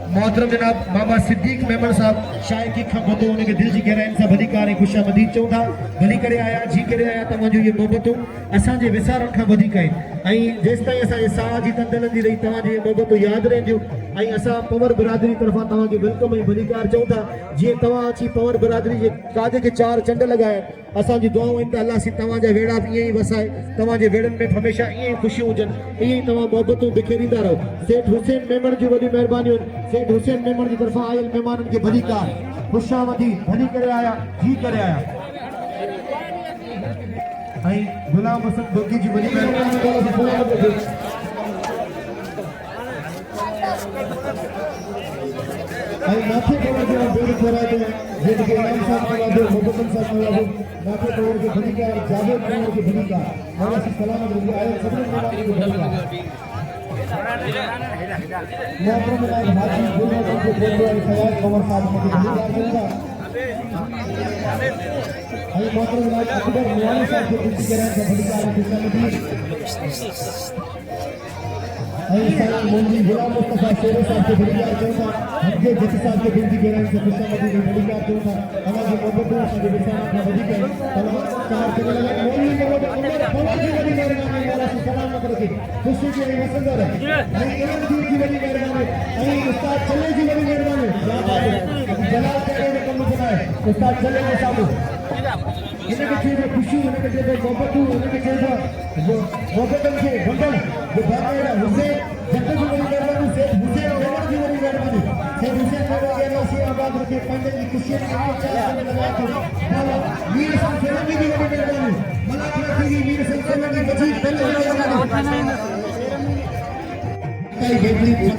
मोहतरम जनाब मामा सिद्दीक मेमन साहब शायकी खां पहुतो, उनखे दिल जी गहराइनि सां भलीकार ऐं ख़ुशामदी चऊं था। भली करे आया जी करे आया, तव्हांजो इहे मोहबतूं असांजे विसारण खां वधीक आहिनि। ऐं जेसि ताईं असांजे साह जी तंदलंदी रही, तव्हांजी इहे मोहबतूं यादि रहंदियूं। ऐं असां पवर बिरादरी तरफ़ां तव्हांखे वेलकम ऐं भलीकार चऊं था। जीअं तव्हां अची पवर बिरादरी जे काज खे 4 चंड लॻाया, असांजी दुआऊं आहिनि त अलाह सी तव्हांजा वेड़ा बि ईअं ई वसाए, तव्हांजे वेड़नि में हमेशह ईअं ई ख़ुशियूं हुजनि, ईअं ई तव्हां मोहबतूं बिखेरींदा रहो। सेठ हुसैन मेमन जी वॾी महिरबानियूं आहिनि। सेठ हुसैन मेमन जी तरफ़ां आयल महिमाननि खे भलीकार ख़ुशामदी, भली करे आया जी करे आया। ऐं गुलाम हसन डोकी जी वॾी महिरबानी। ऐं माथे पवर जो बेड़ खोराए थो, जेके इनाम साहब नवाज़ो, मोहम्मद साहब नवाज़ो, माथे पवर खे भलीकार, जावेद पवर खे भलीकार, मौला सी सलामत रखे। आयल सभिनी महिमाननि खे भलीकार। मोहतरम जनाब हाजी गुलमोहम्मद जो बेटो ऐं फयाज़ पवर साहब खे भलीकार चऊं था। ऐं मोहतरम जनाब अकबर मियानी साहब खे दिल जी गहराइनि सां भलीकार ऐं ख़ुशामदी। ऐं साईं मौलवी गुलाम मुस्तफ़ा शेरे साहब खे भलीकार चऊं था। हमज़े जत साहब खे दिल जी गहराइनि सां ख़ुशामदी ऐं भलीकार चऊं था। तव्हांजी मोहबतूं असांजे विसारण खां वधीक आहिनि। तव्हां 4 चंड लॻाए, मौलवी पवर जी वॾी महिरबानी, मौला सी सलामत रखे, ख़ुशी जी ऐं वसंदो रहे। ऐं इरम जी वॾी महिरबानी, ऐं उस्ताद चले जी वॾी महिरबानी। जलाल करे ने कमु कराए उस्ताद चले जे साम्हूं इनके चीज़ खुशियूं, इनके चीज़ मोहबतूं, इनके चीज़ मोहबतनि खे बंधन जो बाक़ाइदा हुसैन जत जी वॾी महिरबानी। सेठ हुसैन मेमन जी वॾी महिरबानी। सेठ हुसैन मेमन खे अल्लाह सी आबाद रखे, पंहिंजे जी ख़ुशीअ में 4 लॻाए थो। वीर सिंह सोलंकी जी वॾी महिरबानी। मलाक रखी जी वीर सिंह सोलंकी वजीर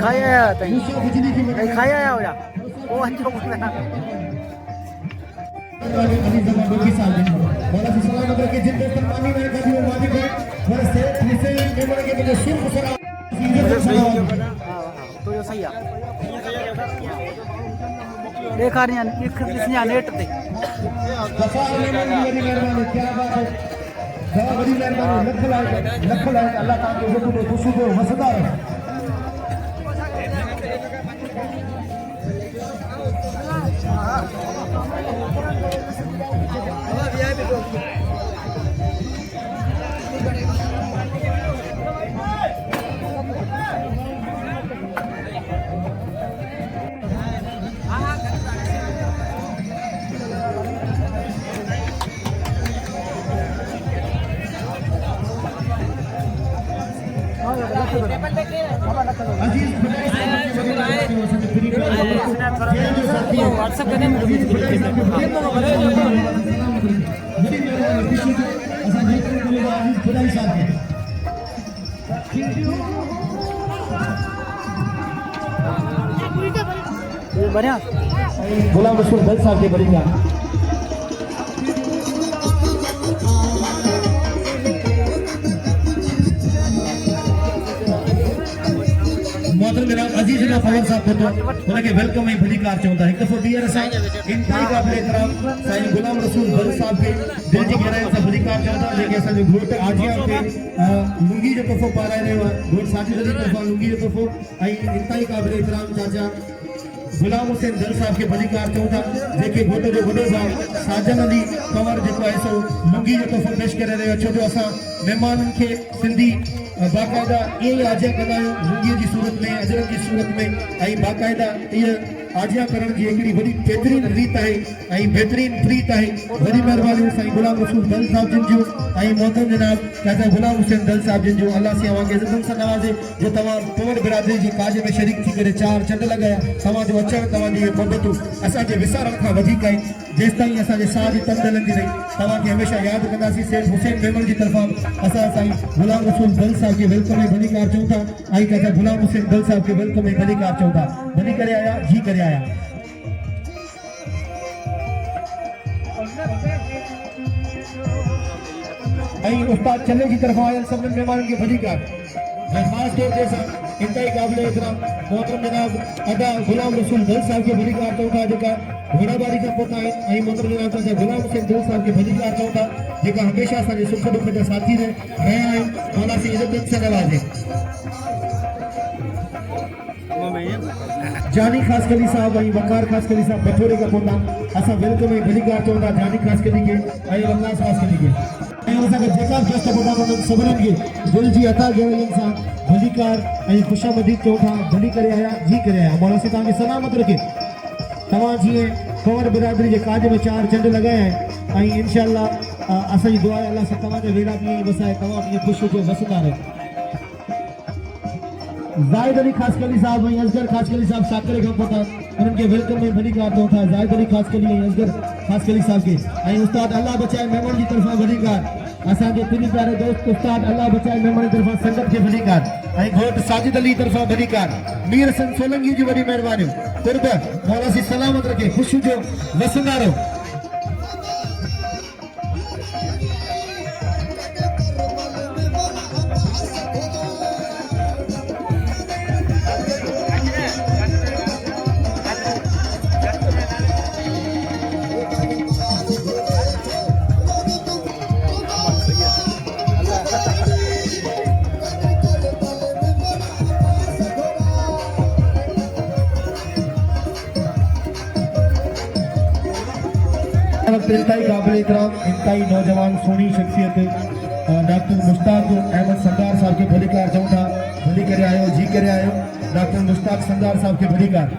खाया खाया हो जा वो अच्छा बोला अली ज़मान डोकी साहब मौला सी सलामत रखे। जिन दोस्तों पानी में कभी वो मालिक है, और सेठ हुसैन मेमन के मुझे सुर्ख सलाम तो जो सही है देखा नहीं किसने नेट पे गफार मेमन की बड़ी मेहरबानी। क्या बात है, बहुत बड़ी मेहरबानी। लख लाख अल्लाह ताला के हुक्म में खुशी को वसदा रहे। अजीज खुदाई साहब के वडी कार चौथा फ्री प्यारे जो साथी व्हाट्सएप करने में अजीज खुदाई साहब के वडी कार वडी मेरे खुशी को असा देखने को मिलेगा अजीज खुदाई साहब के बढ़िया गुलाम रसूल दल साहब के बड़ी कार मोहतरम जनाब अजीज जनाब फवर साहब को उनके वेलकम में भली कार चौथा एक दफो दियर साईं इंतहाई काबिल एहतराम साईं गुलाम रसूल दल साहब के दिल जी गहराई से भली कार चौथा जेके असा जो घोट आजिया के लुंगी जो तोहफो पाराए रहे घोट साथी जल्दी तोहफा लुंगी जो तोहफो इंतहाई काबिल एहतराम चाचा गुलाम हुसैन दल साहब के भली कार चौथा जेके घोट जो वडो भाउ साजन अली कंवर जेको है सो लुंगी जो तोहफो पेश करे रहे छो जो असा मेहमानन के सिंधी बाकायदा ये आजिया कंदा लुंगी की सूरत में अजरक की सूरत में आई बाकायदा ये आजिया करण की एकड़ी बड़ी बेहतरीन रीत है आई बेहतरीन प्रीत है बड़ी मेहरबानी साईं गुलाम रसूल दल साहब जिन जो आई मोहतरम जनाब चाचा गुलाम हुसैन दल साहब जिन जो अल्लाह से आवाज़ इज्जत से नवाजे जो तमाम पवर बिरादरी की काज में शरीक थी करे चार चंड लगाया तमाम जो अचण तमाम जी मोहब्बत असा के विसारण का वधिक है जेस ताईं असा जे साह जी तंद लंदी रही तमाम के हमेशा याद कंदासी सेठ हुसैन मेमन की तरफा असा साईं गुलाम रसूल दल साहब के वेलकम में भली कार चौथा आई चाचा गुलाम हुसैन दल साहब के वेलकम में भली कार चौथा भली करे आया जी करे आया आई उस्ताद चले की तरफ आयल सब मेहमान के भली कार खास तौर पे इंतहाई काबिल एहतराम मोहतरम जनाब अदा गुलाम रसूल दल साहब के भली कार चौथा जेका घोड़ाबारी का पोता है आई मोहतरम जनाब चाचा गुलाम हुसैन दल साहब के भली कार चौथा जेका हमेशा असांजे सुख दुख जा साथी रहे आहिनि मौला से इज्जत से नवाजे जानी खास कली साहब आई वकार खास कली साहब बठोरे का पोता असा वेलकम में भली कार चौथा जानी खास कली के आई अल्लाह खास कली के जेका दोस्त पोता सभिनीनि खे दिल जी अता कयल इंसान भली कार ऐं ख़ुशामदीद चौथा भली करे आया जी करे आया मौला से तव्हांखे सलामत रखे तव्हां जीअं कंवर बिरादरी जे काज में चार चंड लगाया आहिनि ऐं इंशाअल्लाह असांजी दुआ आहे अल्लाह से तव्हांजा वेड़ा बि ईअं ई वसाए तव्हां बि ईअं ख़ुशि हुजो वसंदा रहो जाहिद अली खास कली साहब ऐं असगर खास कली साहब साकरे खां पोइ उन्हनि खे वेलकम में भली कार चौथा जाहिद अली खास कली ऐं असगर खास कली साहब खे ऐं उस्ताद अल्लाह बचाए मेमन जी तरफ़ां भली कार असांजे टिनी प्यारे दोस्त उस्ताद अल्लाह बचाए मेमन जी तरफ़ां संगत खे भली कार ऐं घोट साजिद अली तरफ़ां भली कार मीर हसन सोलंकी जी वॾी महिरबानियूं कुर्ब मौला सी सलामत रखे ख़ुशि हुजो वसंदा रहो इंतहाई काबिल एहतराम इंतहाई नौजवान सोनी शख्सियत डॉक्टर मुश्ताक अहमद सरदार साहब के भली कार चौथा भली करे आयो जी करे आयो डॉक्टर मुश्ताक सरदार साहब के भली कार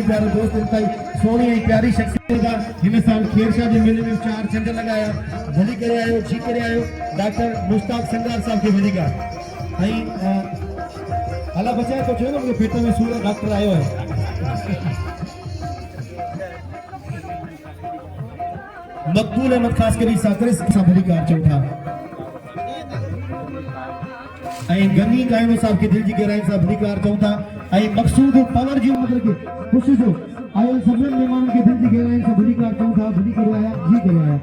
प्यारे दोस्त इंतहाई सोनी ऐं प्यारी शख्सियत हिन साल खेरशाह जे मेले में चार चंड लगाया भली करे आयो जी करे आयो डॉक्टर मुश्ताक सरदार साहब के भली कार ऐं अल्लाह बचाए तो चलो मुझे पेट में सूर डॉक्टर आयो है मकबूल अहमद खास करी साकरे सा भली कार चौथा ऐं गनी कायम साहब के दिल जी गहराई सां भली कार चौथा ऐं मकसूद पवर जी मतलब के ख़ुशि जो आयल सभिनी मेहमाननि के दिल जी गहराई सां भली कार चौथा भली करे आया जी करे आया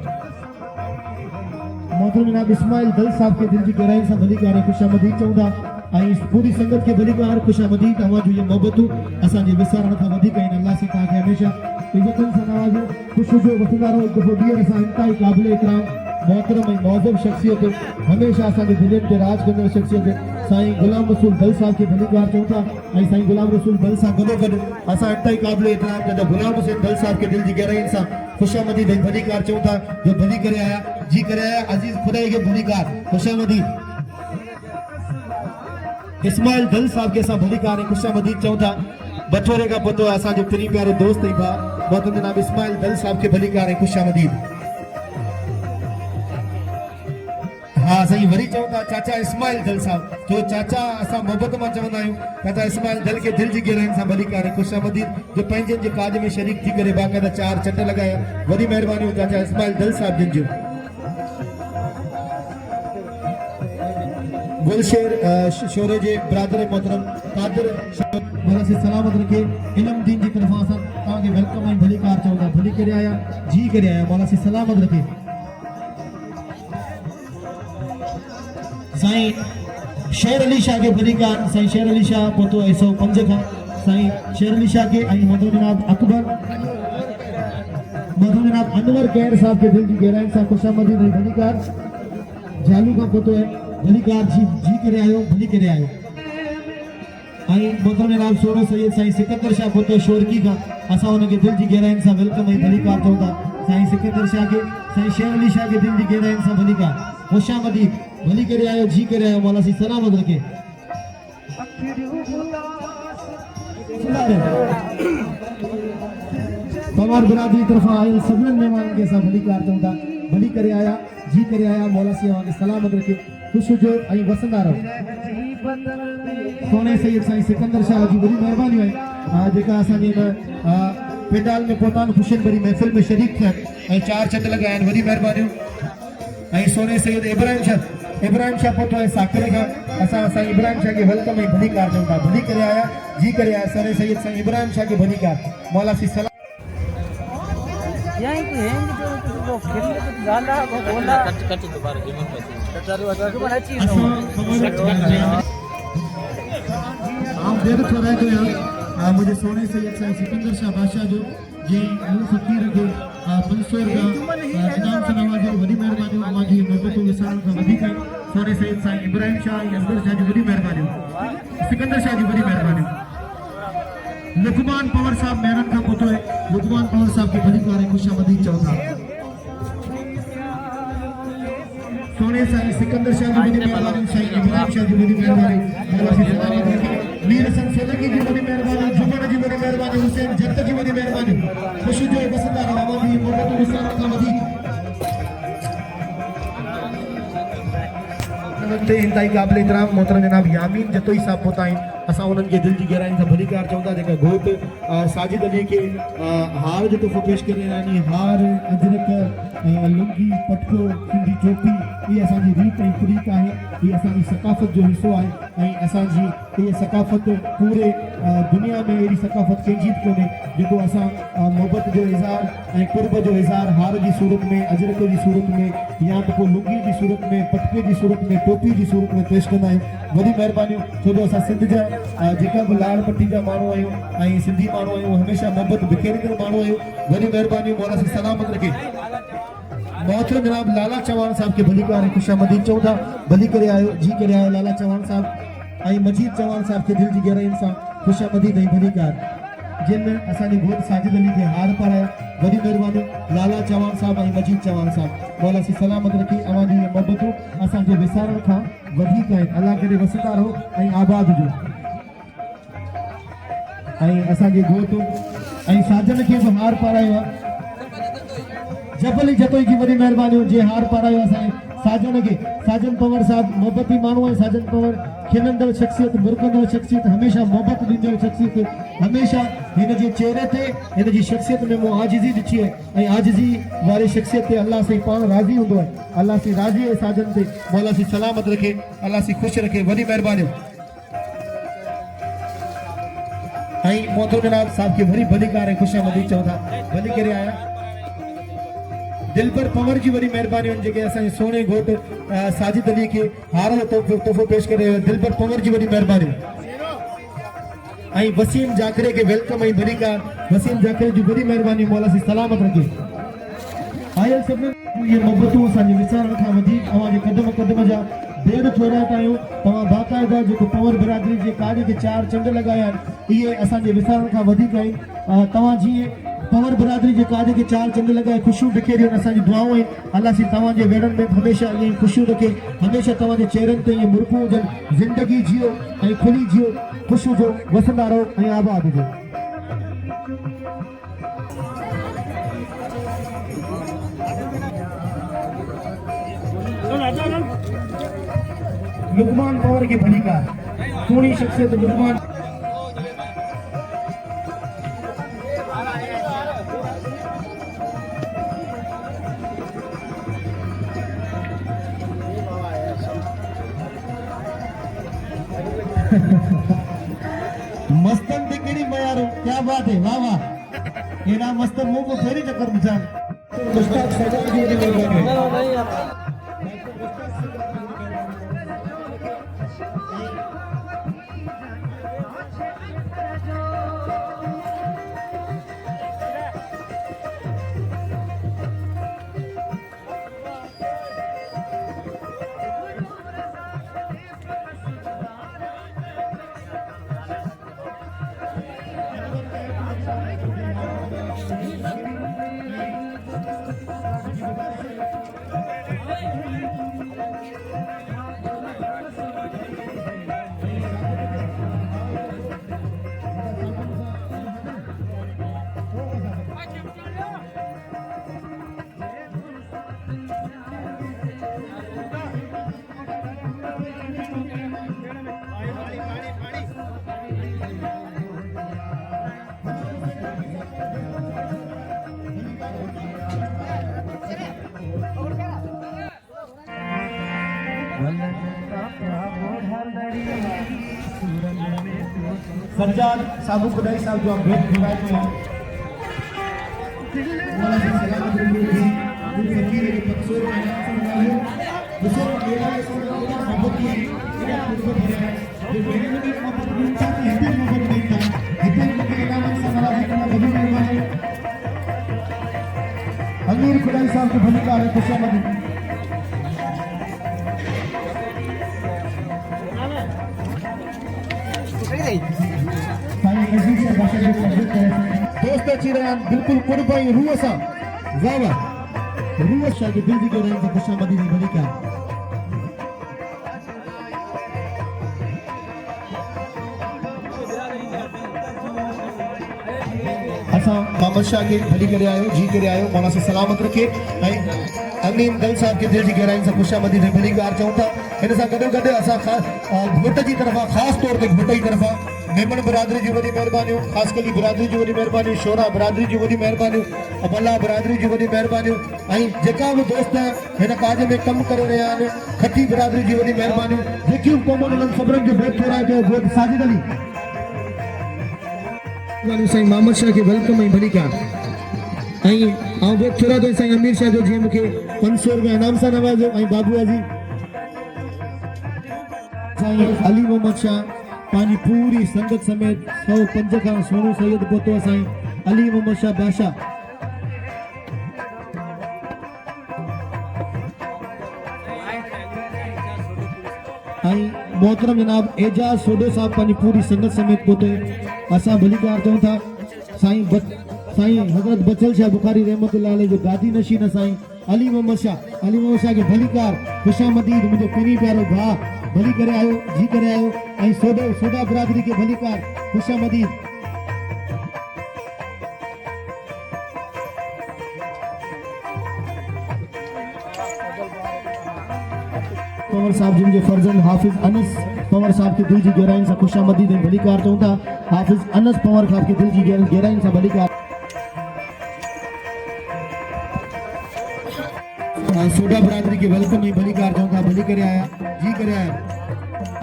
मोहतरम जनाब इस्माइल दल साहब के दिल जी गहराई सां भली कार ख़ुशामदीद चौथा आई पूरी संगत के भली कार ख़ुशामदीद तव्हां जो ये मोहब्बतूं असांजे विसारण खां वधीक आहिनि अल्लाह से तव्हांखे हमेशा इज़तनि सां नवाज़ो ख़ुशि हुजो वसंदा रहो हिकु दफ़ो ॾींहं असां इंतहाई क़ाबिल एहतराम मोहतरम ऐं मौज़ब शख्सियत हमेशा असांजे दिलनि ते राज कंदड़ शख्सियत साईं गुलाम रसूल दल साहब के भली कार चौथा ऐं साईं गुलाम रसूल दल सां गॾोगॾु असां इंतहाई क़ाबिल एहतराम कंदा गुलाम हुसैन दल साहब के दिल जी गहराइनि सां ख़ुशामदीद ऐं भली कार चौथा जो भली करे आया जी करे आया अज़ीज़ खुदाई खे भली कार ख़ुशामदीद इस्माइल दल साहब के सां भली कार ख़ुशामदीद चौथा बठोरे का पतो असांजो प्री प्यारे दोस्त ही भा मोहतरम जनाब इस्माइल दल साहब के भली कार ख़ुशामदीद हाँ सही वरी चऊं था चाचा इस्माइल दल साहब जो चाचा असां मोहब्बत मां चवंदा आहियूं चाचा इस्माइल दल के दिल जी गहराइयुनि सां भली करे ख़ुशामदीद जो पंहिंजनि जे काज में शरीक थी करे बाक़ाइदा 4 चट लॻाया वॾी महिरबानी चाचा इस्माइल दल साहब जिन जो गुलशेर शोरे जे ब्रादर मोहतरम कादिर मौला से सलामत रखे इल्म दीन जी तरफ़ां असां तव्हांखे वेलकम ऐं भली कार चवंदा भली करे आया जी करे आया मौला से सलामत रखे साईं शेर अली शाह के भली कार साईं शेर अली शाह पोतो 105 खां साईं शेर अली शाह के ऐं मधु जनाब अकबर मधु जनाब अनवर कैर साहब के दिल जी गहराइयुनि सां ख़ुशामदीद ऐं भली कार जालू खां पोतो है भली कार जी करे आयो भली करे आयो आई मधु जनाब सोरो सैयद साईं सिकंदर शाह पोतो शोरकी खां असां उनके दिल जी गहराइयुनि सां वेलकम ऐं भली कार चवंदा साईं सिकंदर शाह के साईं शेर अली शाह के दिल जी गहराइयुनि सां भली कार ख़ुशामदीद भली करे आयो जी करे आयो मौला सी सलामत रखे तमाम बिरादरी तरफा आयल सभिनी मेहमाननि खे असां भली कार चवंदा भली करे आया जी करे आया मौला सी अवां खे सलामत रखे ख़ुशि हुजो ऐं वसंदा रहो सोने सैयद साईं सिकंदर शाह जी वॾी महिरबानी आहे जेका असांजे पेंडाल में पहुता ख़ुशियुनि भरी महफ़िल में शरीक थिया ऐं 4 चंड लॻाया आहिनि वॾी महिरबानी ऐं सोने सैयद इब्राहिम शाह पोतो है साकरे का असा साईं इब्राहिम शाह के वेलकम ऐं भली कार चवंदा भली करे आया जी करे आया सोने सैयद साईं इब्राहिम शाह के भली कार मौला सी सलाम यहीं पे हैं जो वो खेलने को डाला वो बोला कट दोबारा जीवन पे दोबारा चीज आप देर थोड़ा तो यार मुझे सोने सैयद साईं सिकंदर शाह बादशाह जो जे अलू फकीर के मंसूर का इनाम से नवाजो वडी मेहरबानी अमा जी मोहब्बत विसाल का वधिक सोने सैयद साईं इब्राहिम शाह असगर शाह जी वडी मेहरबानी सिकंदर शाह जी वडी मेहरबानी लुकमान पवर साहब मेहनत का पोतो है लुकमान पवर साहब की भली कार खुशामदीद चौथा सोने साईं सिकंदर शाह जी वडी मेहरबानी साईं इब्राहिम शाह जी वडी मेहरबानी मौला सी सलामत रखे मीर हसन सोलंकी जी वडी मेहरबानी जुमन जी वडी मेहरबानी हुसैन जट जी वडी मेहरबानी खुशी जो वसंदा रहो जी मोहब्बत विसाल का वधिक ते इंतहाई क़ाबिल इहतराम मोहतरम जनाब यामीन जतोई साहब पोता आहिनि असां उन्हनि खे दिल जी गहराइयुनि सां भली कार चवंदा जेका घोट साजिद अली खे हार जो तोहफ़ो पेश करे यानी हार अजरक लुंगी पटको सिंधी चोटी ये असांजी रीत ऐं तरीक़ आहे ये असांजी सकाफ़त जो हिस्सो आहे ऐं असांजी ये सकाफ़त पूरे दुनिया में अहिड़ी सकाफ़त कंहिंजी बि कोन्हे जेको असां मोहब्बत जो इज़हार ऐं कुर्ब जो इज़हार हार जी सूरत में अजरक जी सूरत में या त पोइ लुंगी जी सूरत में पटके जी सूरत में टोपी जी सूरत में पेश कंदा आहियूं वॾी महिरबानी छो जो असां सिंध जा जेका बि लाड़ पट्टी जा माण्हू आहियूं ऐं सिंधी माण्हू आहियूं हमेशह मोहब्बत बिखेरींदड़ माण्हू आहियूं वॾी महिरबानी मौला से सलामत रखे मोहतरम जनाब लाला चौहान साहब के भली कार खुशामदीद चौथा भली करे आयो जी करे आयो लाला चौहान साहब ऐं मजीद चौहान साहब के दिल जी गहराइयुनि सां खुशामदीद ऐं भली कार जिन असांजे घोट साजिद अली खे हार पाराया वॾी महिरबानी लाला चौहान साहब ऐं मजीद चौहान साहब मौला सी सलामत रखी अवां जी मोहब्बतूं असांजे विसारण खां वधीक आहिनि अल्लाह करे वसंदा रहो ऐं आबाद हुजो ऐं असांजे घोट ऐं साजन खे बि हार पारायो आहे जबली जतोई की वॾी महिरबानी जे हार पारायो असांजे साजन खे साजन पवर साहब मोहब्बती माण्हू आहे साजन पवर खिलंदड़ शख्सियत मुरकंदड़ शख्सियत हमेशह मोहब्बत ॾींदड़ शख्सियत हमेशह हिन जे चेहरे ते हिन जी शख्सियत में मूं आजिज़ी ॾिठी आहे ऐं आजिज़ी वारी शख्सियत ते अल्लाह साईं पाण राज़ी हूंदो आहे अल्लाह साईं राज़ी आहे साजन ते मौला सी सलामत रखे अल्लाह सी ख़ुशि रखे वॾी महिरबानी ऐं मोहतरम जनाब साहब खे वरी भली कार ऐं खुशामदीद चवंदा भली करे आया दिलबर पवर जी वरी महिरबानी जेके असांजे सोने घोट साजिद अली खे हार जो तोहफ़ो पेश करे दिलबर पवर जी वरी महिरबानी ऐं वसीम जाकरे के वेलकम ऐं भली कार वसीम जाकरे जी वरी महिरबानी मौला सी सलामत रखे आयल सभिनी ये मोहब्बतूं असांजे विचारण खां वधीक अवांजे कदम कदम जा देर थोराइता आहियूं तव्हां बाक़ाइदा जेको पवर बिरादरी जे काज खे 4 चंड लॻाया आहिनि इहे असांजे विचारण खां वधीक आहिनि तव्हां जीअं पवर बिरादरी जे काज खे 4 चंड लॻाए ख़ुशियूं बिखेरियूं आहिनि असांजी दुआऊं आहिनि अल्लाह सी तव्हांजे वेड़नि में हमेशह ईअं ख़ुशियूं रखे हमेशह तव्हांजे चेहरनि ते ईअं मुर्कूं हुजनि ज़िंदगी जियो ऐं खुली जियो ख़ुशि हुजो वसंदा रहो ऐं आबाद हुजो लुकमान पवार की भली का सोनी शख्सियत लुकमान मस्तन ते केड़ी मयारो क्या बात है वाह वाह एना मस्त मुंह को फेरी चक्कर बुझा मुस्ताक सजा जी ने लगाए सज्जाद साबु खुदाई साहब जो आप भेंट खुदाई में हैं वाला से सलामत रखिए जो फकीर के पक्षों में है उसे मेरा मोहब्बत की मेरा खुद है जो मेरे लिए मोहब्बत की चाहती है दिल मोहब्बत नहीं था इतने के इनाम से हमारा इतना बड़ी मेहरबानी अमीर खुदाई साहब के भली का है खुशामदी दोस्त अची रहा बिल्कुल कुर्बाई रूह सा वाह वाह रूह शाह के दिल की गहराई से खुशामदी दी भली का असा मोहम्मद शाह के भली करे आयो जी करे आयो मौला से सलामत रखे अमीन दल साहब के दिल की गहराई से खुशामदी दी भली कार चऊं था इन सां गॾो गॾु असां घोट जी तरफ़ा ख़ासि तौर ते घोट जी तरफ़ा मेमन बिरादरी जी वॾी महिरबानियूं ख़ासि कली बिरादरी जी वॾी महिरबानियूं शोरा बिरादरी जी वॾी महिरबानियूं अबला बिरादरी जी वॾी महिरबानियूं ऐं जेका बि दोस्त हिन काज में कमु करे रहिया आहिनि खटी बिरादरी जी वॾी महिरबानियूं जेकियूं क़ौमुनि उन्हनि सभिनीनि जो भेट थोराए कयो घोट साजिद अली साईं मोहम्मद शाह खे वेलकम ऐं भली कार ऐं आउं भेट थोरा थो साईं अमीर शाह जो जीअं मूंखे 500 रुपया इनाम सां नवाज़ो ऐं बाबूअ जी साईं अली मोहम्मद शाह पानी पूरी संगत समेत 105 का सोनू सैयद पोतो साईं अली मोहम्मद शाह बादशाह आई मोहतरम जनाब एजाज सोडो साहब पानी पूरी संगत समेत पोते असा भली कार चऊं था साईं हजरत बचल शाह बुखारी रहमतुल्लाह अलैह जो गादी नशीन साईं अली मोहम्मद शाह के भली कार खुशामदीद मुझे पिनी प्यारो भा भली करे आयो जी करे आयो ऐं सोडा बिरादरी के भली कार खुशामदीद पवार साहब जिन जो फर्जंद हाफिज अनस पवार साहब के दिल जी गहराई से खुशामदीद ऐं भली कार चऊं था हाफिज अनस पवार साहब के दिल जी गहराई से भली कार सोडा बिरादरी के वेलकम ऐं भली कार चऊं था भली करे आया जी करे आया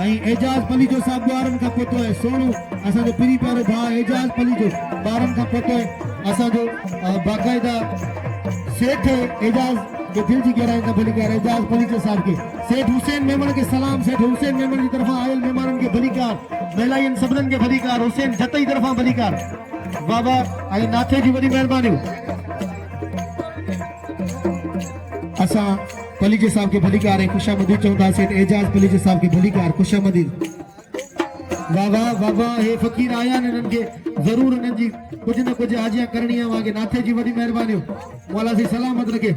ऐं एजाज पली जो साहब ॿारनि खां पोतो आहे सोनू असांजो पिरी प्यारो भाउ एजाज पली जो ॿारनि खां पोतो आहे असांजो बाक़ाइदा सेठ एजाज के दिल जी गहराई से भली कार एजाज पली जो साहब के सेठ हुसैन मेमन के सलाम सेठ हुसैन मेमन की तरफा आयल मेहमाननि के भली कार महिलाइन सभिनीनि के भली कार हुसैन जत जी तरफा भली कार बाबा ऐं नाथे जी वॾी महिरबानियूं असा पलीजे साहब के भली कार खुशामदीद चौथा सेठ एजाज पलीजे साहब के भली कार खुशामदीद वाह वाह वाह हे फकीर आया इन्हनि के जरूर इन्हनि जी कुछ न कुछ हाजिया करणी है वहां के नाथे जी वॾी महिरबानियूं मौला से सलामत रखे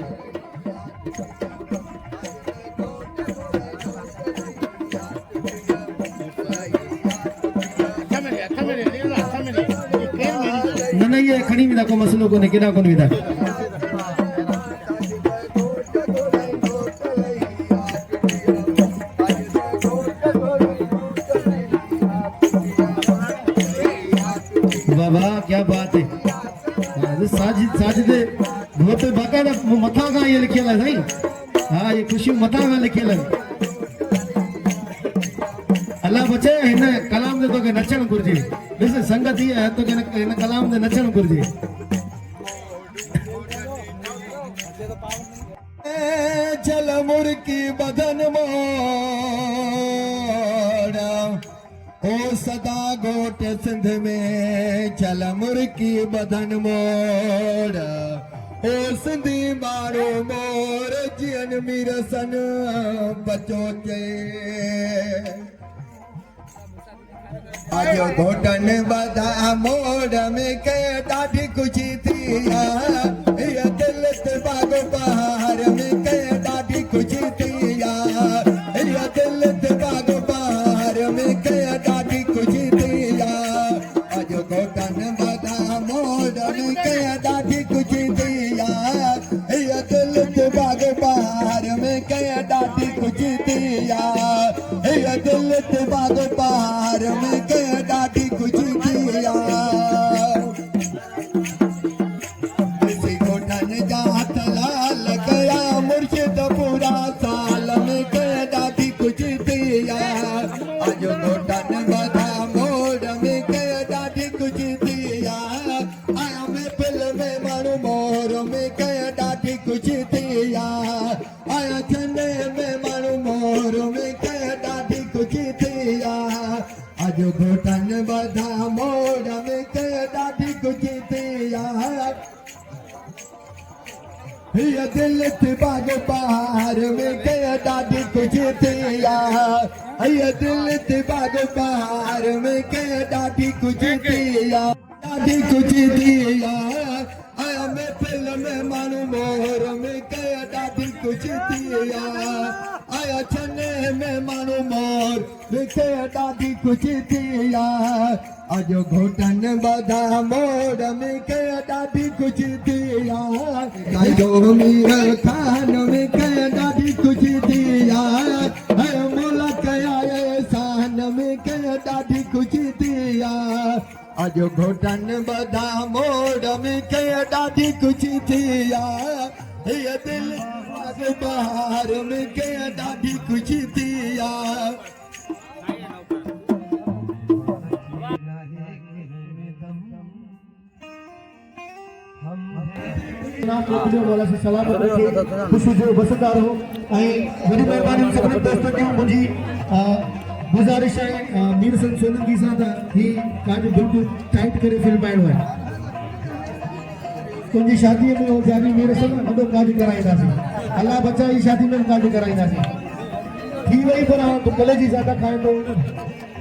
न ये खणी विदा को मसलो कोने केड़ा कोन विदा मथा का ये लिखियल है साईं। हाँ ये खुशियूं मथा का लिखियल है। अल्लाह बचे हिन कलाम दे तो के नचण घुर्जे। ॾिस संगत ही है तो के हिन कलाम दे नचण घुर्जे। चल मुर्की बदन मोड़ा ओ सदा गोट सिंध में चल मुर्की बदन मोड़ा ओ सिंधी मारो मोर जियन मीरसन बचो चे आज घोटन बदा मोड़ में के ॾाढी खुशी थी ये दिल ते बाग बहार में के ॾाढी खुशी थी ये दिल ते बाग बहार में के ॾाढी खुशी थी आज घोटन बदा मोड़ में के ॾाढी खुशी थी ये दिल ते बाग बहार में के ॾाढी खुशी थी ये दिल ते बाग बहार में के ॾाढी खुशी थी किसी घोटन जा हथ लाल कया मुर्शिद पूरा साल में के ॾाढी खुशी थी आज घोटन बदा मोड़ में के ॾाढी खुशी थी आया में पिल में माण्हू मोर में के ॾाढी खुशी थी आया चने में माण्हू मोर में के ॾाढी खुशी थी आज घोटन बदा मोड़ में के ॾाढी खुशी थी ये दिल ते बाग बहार में के ॾाढी खुशी थी ये दिल ते बाग बहार में के ॾाढी खुशी थी ॾाढी खुशी थी आया में पिल में माण्हू मोर में के ॾाढी खुशी थी आया चने में माण्हू मोर में के ॾाढी खुशी थी आज घोटन बदा मोड़ में के ॾाढी खुशी थी जो मीर खान में के ॾाढी खुशी थी मोला कया एहसान में के ॾाढी खुशी थी आज घोटन बदा मोड़ में के ॾाढी खुशी थी ये दिल बहार में के ॾाढी खुशी थी मौला से सलामत रखे खुश हुजो बसदार हो ऐं वॾी महिरबानी सभिनी दोस्तनि जूं मुंहिंजी गुज़ारिश आहे मीर सन सोलंकी सां त ही कार्ड बिल्कुलु टाइट करे फिल्माइणो आहे तुंहिंजी शादीअ में जानी मीर सन वॾो कार्ड कराईंदासीं अल्लाह बचाई शादी में कार्ड कराईंदासीं थी वई पर तूं कले जी ज़्यादा खाईंदो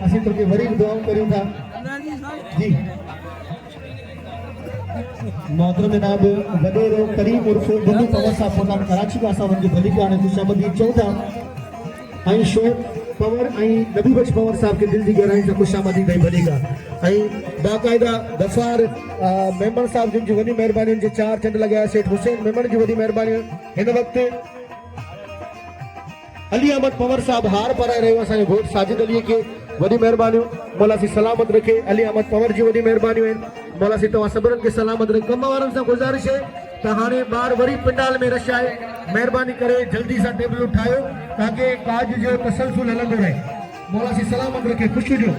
असीं तोखे वरी दुआऊं करियूं था जी मोहतरम जनाब वडेरो करीम उर्फ बन्नू पवर साहब प्रोग्राम कराची का असां वञी भली गाने खुशामदी चऊं था ऐं शो पवर ऐं नबी बख्श पवर साहब के दिल जी गहराई से खुशामदी कई भली का ऐं बाकायदा दफार मेमन साहब जिन जी वॾी महिरबानी जे चार चंड लॻाया सेठ हुसैन मेमन जी वॾी महिरबानी हिन वक़्तु अली अहमद पवर साहब हार पाराए रहियो असांजो घोट साजिद अली के वॾी महिरबानियूं मौला सी सलामत रखे अली अहमद पवर जी वॾी महिरबानियूं आहिनि मौला सी तव्हां सभिनीनि खे सलामत रखे कम वारनि सां गुज़ारिश आहे त हाणे ॿार वरी पंडाल में रश आहे महिरबानी करे जल्दी सां टेबल ठाहियो ताकि काज जो तसलसल हलंदो रहे मौला सी सलामत रखे ख़ुशि हुजो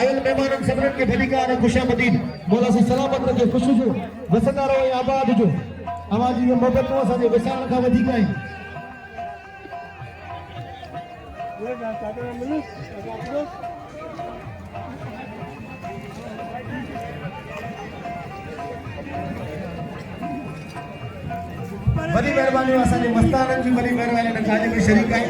आयल महिमाननि सभिनीनि खे भली कार खुशामदीद मौला सी सलामत रखे ख़ुशि हुजो वसंदा रहो ऐं आबाद हुजो अवां जी मोहबतूं असांजे विसारण खां वधीक आहिनि बड़ी मेहरबानी असांजे मस्ताननि जी बड़ी मेहरबानी हिन काज में शरीक आहे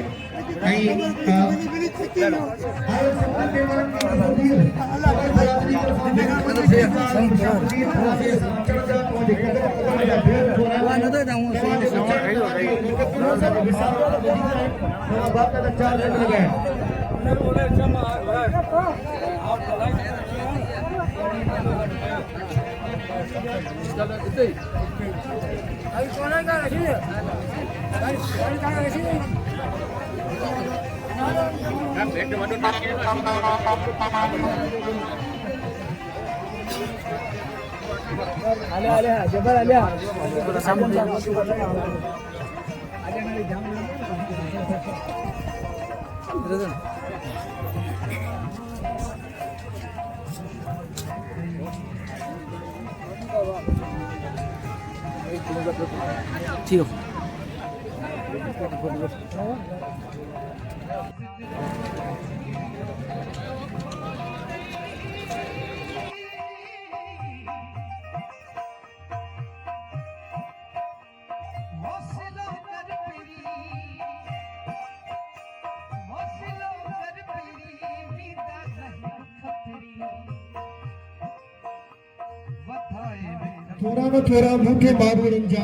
ठीक थोड़ा न थोड़ा मूंखे मारू रंजा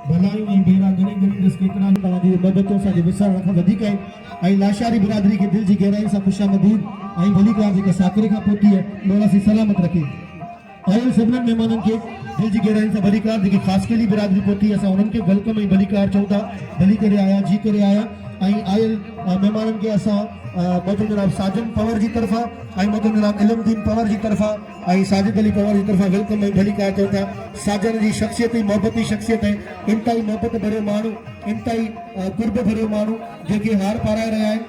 भलायूं ऐं बेड़ा घणी घणी रिस्केकड़ा तव्हांजी मदद असांजे विसरण खां वधीक आहिनि ऐं लाशारी बिरादरी खे दिलि जी गहराई सां ख़ुशामदीद ऐं भलीकार जेका साकरे खां पोटी आहे मौला सी सलामत रखे आयल सभिनीनि महिमाननि खे दिलि जी गहराई सां भलीकार जेकी ख़ासि केली बिरादरी पोटी असां उन्हनि खे वेलकम ऐं भलीकार चऊं था भली करे आया जी करे आया ऐं आयल महिमाननि खे असां मोहतरम जनाब साजन पवर जी तरफ़ां ऐं मोहतरम जनाब इल्मुद्दीन पवर जी तरफ़ां ऐं साजिद अली पवर जी तरफ़ां वेलकम ऐं भलीकार चऊं था साजन जी शख़्सियत ई मोहबती शख़्सियत है इंतहाई मोहबत भरियो माण्हू इंतहाई कुर्ब भरियो माण्हू जेके हार पाराए रहिया आहिनि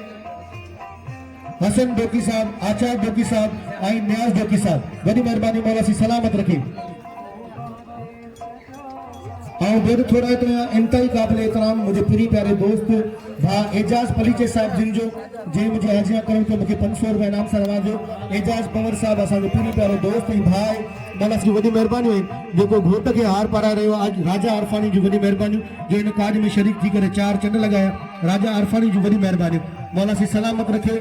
हसन डोकी साहब आचार डोकी साहब ऐं न्याज़ डोकी साहब वॾी महिरबानी मौला सी सलामत रखे और बेर थोड़ा इतना इंतहाई काबिल एहतराम मुझे प्री प्यारे दोस्त भा एजाज पलीचे साहब जिन जो जे मुझे हाजिर करूं तो मुझे 500 रुपया इनाम सां नवाजो एजाज पवर साहब असांजो प्री प्यारो दोस्त ऐं भाई मौला जी वॾी महिरबानी जेको घोट खे हार पाराए रहियो आज राजा अरफानी जी वॾी महिरबानी जो इन काज में शरीक थी करे 4 चंड लगाया राजा अरफानी जी वॾी महिरबानी मौला सी सलामत रखे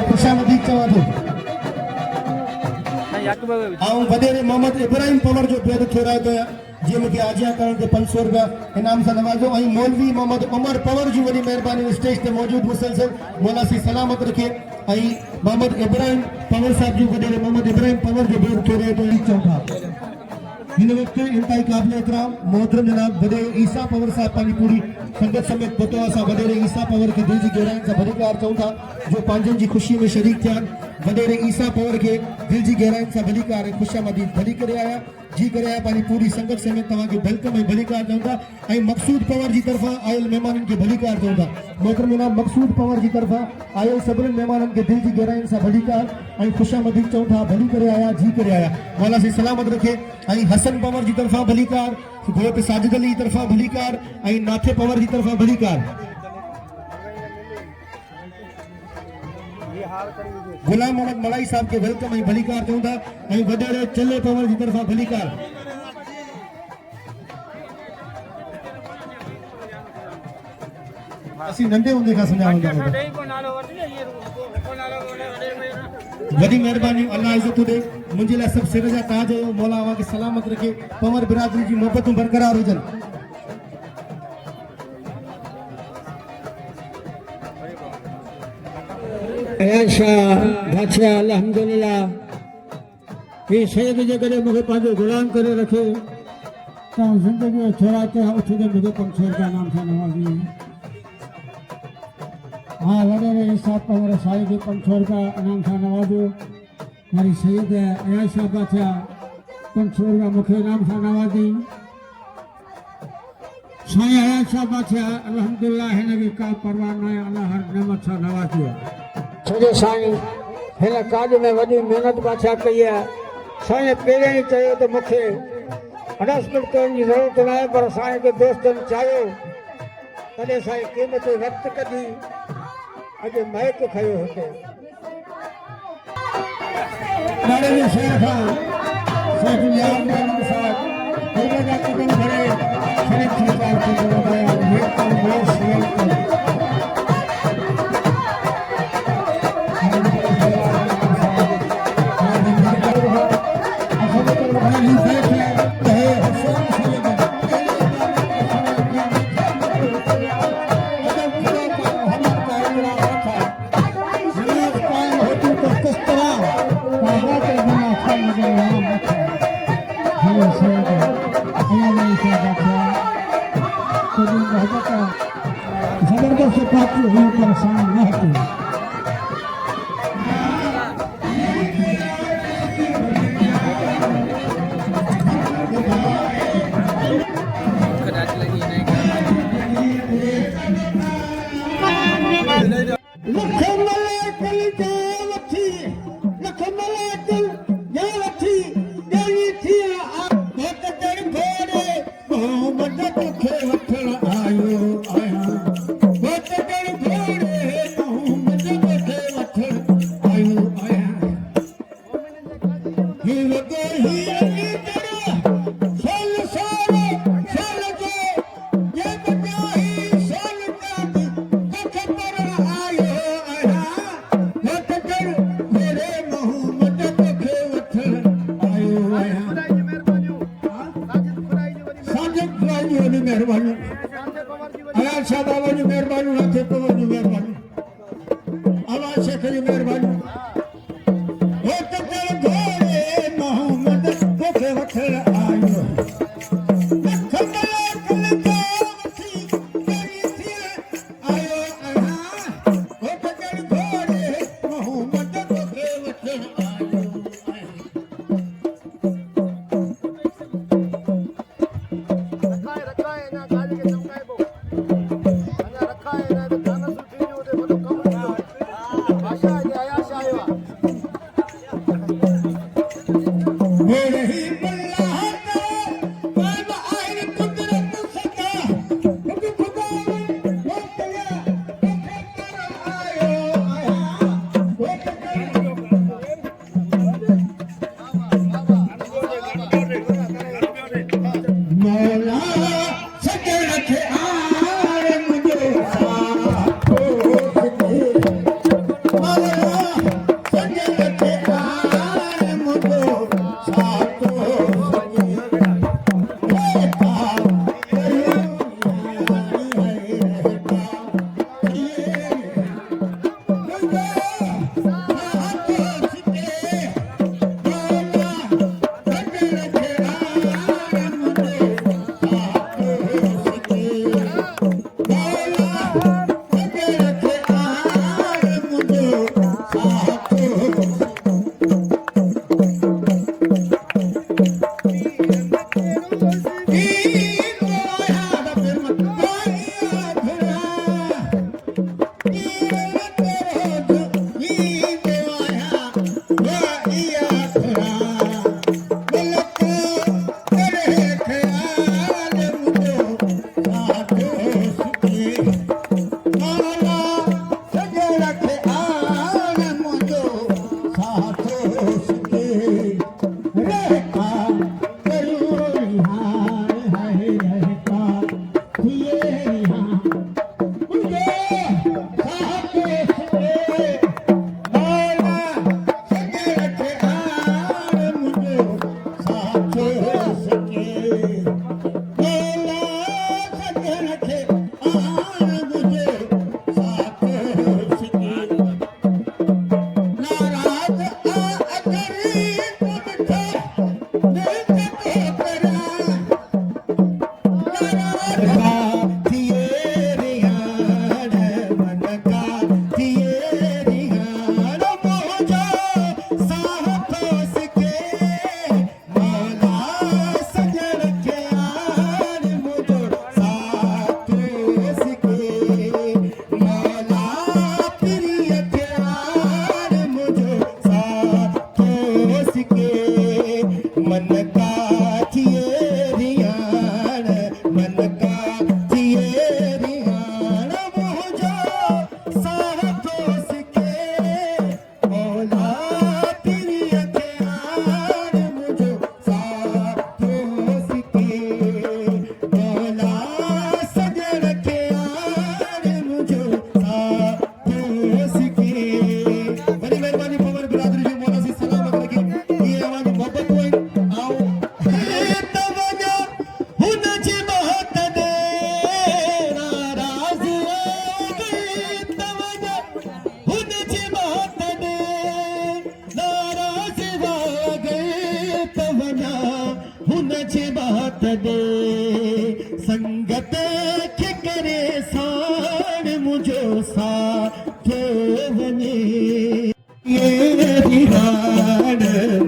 खुशामदीद चवां थो ऐं वॾेरे मोहम्मद इब्राहिम पवर जो बेद थोराए थो जीअं मूंखे आजिया करण ते 500 रुपया इनाम सां नवाज़ो ऐं मौलवी मोहम्मद उमर पवर जी वॾी महिरबानी स्टेज ते मौजूदु मुसलसल मौला सी सलामत रखे ऐं मोहम्मद इब्राहिम पवर साहब जो वॾेरे मोहम्मद इब्राहिम पवर जो बेद थोराए थो चऊं था हिन वक्त इंतहाई काबिल एहतराम मोहतरम जनाब वॾेरे ईसा पवर साहब पंहिंजी पूरी संगत समेत पतो असां वॾेरे ईसा पवर खे दिलि जी गहराई सां भलीकार चऊं था जो पंहिंजनि जी ख़ुशीअ में शरीक थिया वॾेरे ईसा पवर के दिल जी गहराई सां भलीकार ऐं ख़ुशामदीद भली करे आया जी करे आया पंहिंजी पूरी संगत समेत तव्हांखे वेलकम ऐं भलीकार चऊं था ऐं मक़सूद पवर जी तरफ़ां आयल महिमाननि खे भलीकार चऊं था मोहतरम जनाब मक़सूद पवर जी तरफ़ां आयल सभिनी महिमाननि खे दिल जी गहराई सां भलीकार ऐं ख़ुशामदीद चऊं था भली करे आया जी करे आया मौला सी सलामत रखे ऐं हसन पवर जी तरफ़ां भलीकार घोट साजिद अली जी तरफ़ां भलीकार ऐं नाथे पवर जी तरफ़ां भलीकार गुलाम मोहम्मद मलाई साहब के वेलकम ऐं भलीकार चऊं था ऐं वॾेरे चले पवर जी तरफ़ां भलीकार असीं नंढे हूंदे खां सुञाणंदा वॾी महिरबानी अल्लाह इज़त ॾे मुंहिंजे लाइ सभु सिर जा ताज आहियो मौला अव्हां खे सलामत रखे पवर बिरादरी जी मोहबतूं बरक़रार हुजनि बादशाह अल्हम्दुलिल्लाह ये शहीद जे करे मूंखे पंहिंजो गुलाम करे रखे तो ज़िंदगी छोड़ा ते उठे मुझे 500 रुपया नाम सां नवाज़ी हाँ वडेरे हिसाब पर मेरे साई की 500 रुपया इनाम सां नवाजो मेरी सईद अयाशा बाथिया 500 रुपया मुख्य इनाम सां नवाजी साई अयाशा बाथिया अल्हम्दुलिल्लाह हिन खे का परवाह न आहे अल्लाह हर नेमत सां नवाजियो छो साईं हिन काज में वॾी महिनत बाथिया कई आहे साईं पहिरें ई चयो त मूंखे हरासमेंट करण जी ज़रूरत न आहे पर साईं खे दोस्तनि चाहियो तॾहिं साईं क़ीमती वक़्तु कढी अॼु महक खयो हुते ॾाढे जे शेर खां सेठ यार मानव साहब हिन जा कदम खड़े शरीफ़ सरकार खे वधाया वेलकम मोस्ट वेलकम जबरदस्त पात्र हुई परेशान न थी मेहरबानी अयाल शाह बाबा जी मेहरबानी नाथे पवन जी मेहरबानी आवाज शेख जी मेहरबानी हो कतल घोड़े मोहम्मद देखे वठल आयो तदे संगत खे करे साण मुझो साथ वने ये रिहाण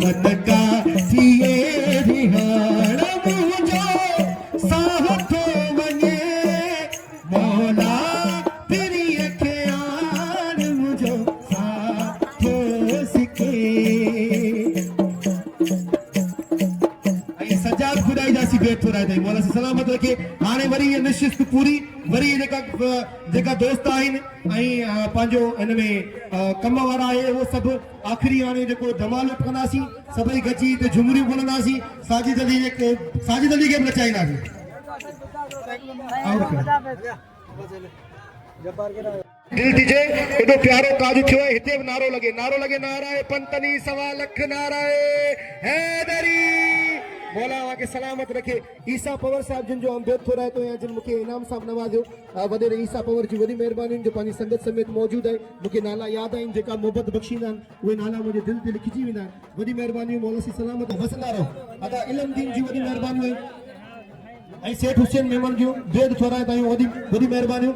मन का ये रिहाण मुझो साथ वने मौला तेरी अखियान मुझो साथ सिके सजाद खुदाई जासी बेट थोड़ा दे मौला से सलामत रखे हाने वरी ये नशिस्त पूरी वरी जेका दोस्त आइन पांजो इनमें कम वारा है वो सब आखिरी हाने जेको धमाल कंदासी सभई गची ते झुमरी बोलंदासी साजिद अली के नचाईंदासी दिल दीजे एडो प्यारो काज थियो है हिते नारो लगे नाराए पंतनी सवा लख नाराए हैदरी मौला के सलामत रखे ईसा पवर साहब जिन जो अमबेद थो रहे तो या जिन मुके इनाम साहब नवाजो वडेरे ईसा पवर जी वडी मेहरबानी जो पानी संगत समेत मौजूद है मुके नाला याद आइन जेका मोहब्बत बख्शींदा वे नाला मुझे दिल ते लिखजी विंदा वडी मेहरबानी मौला सी सलामत वसंदा रहो अदा इल्म दीन जी वडी मेहरबानी है सेठ हुसैन मेमन जो बेद थो रहे ताई वडी मेहरबानी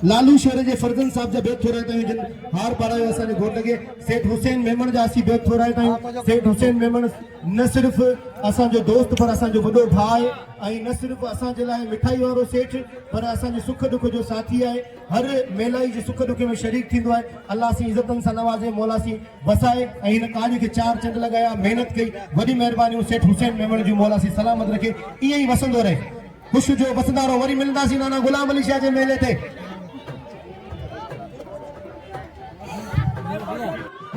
लालू शहर जे फर्जन साहब जा बेद थो रहे ताई जिन हार पारायो असा ने घोट लगे सेठ हुसैन मेमन जा सी बेद थो रहे ताई सेठ हुसैन मेमन न सिर्फ असा जो दोस्त पर असा जो वडो भाई आई न सिर्फ असा जे लाए मिठाई वारो सेठ पर असा जो सुख दुख जो साथी है हर मेलाई जे सुख दुख में शरीक थिंदो है अल्लाह सी इज्जतन सा नवाजे मौला सी बसाए आई न काज के चार चंद लगाया मेहनत कई वडी मेहरबानी सेठ हुसैन मेमन जी मौला सी सलामत रखे इए ही वसंदो रहे खुश जो वसंदा रहो वरी मिलंदासी नाना गुलाम अली शाह जे मेले थे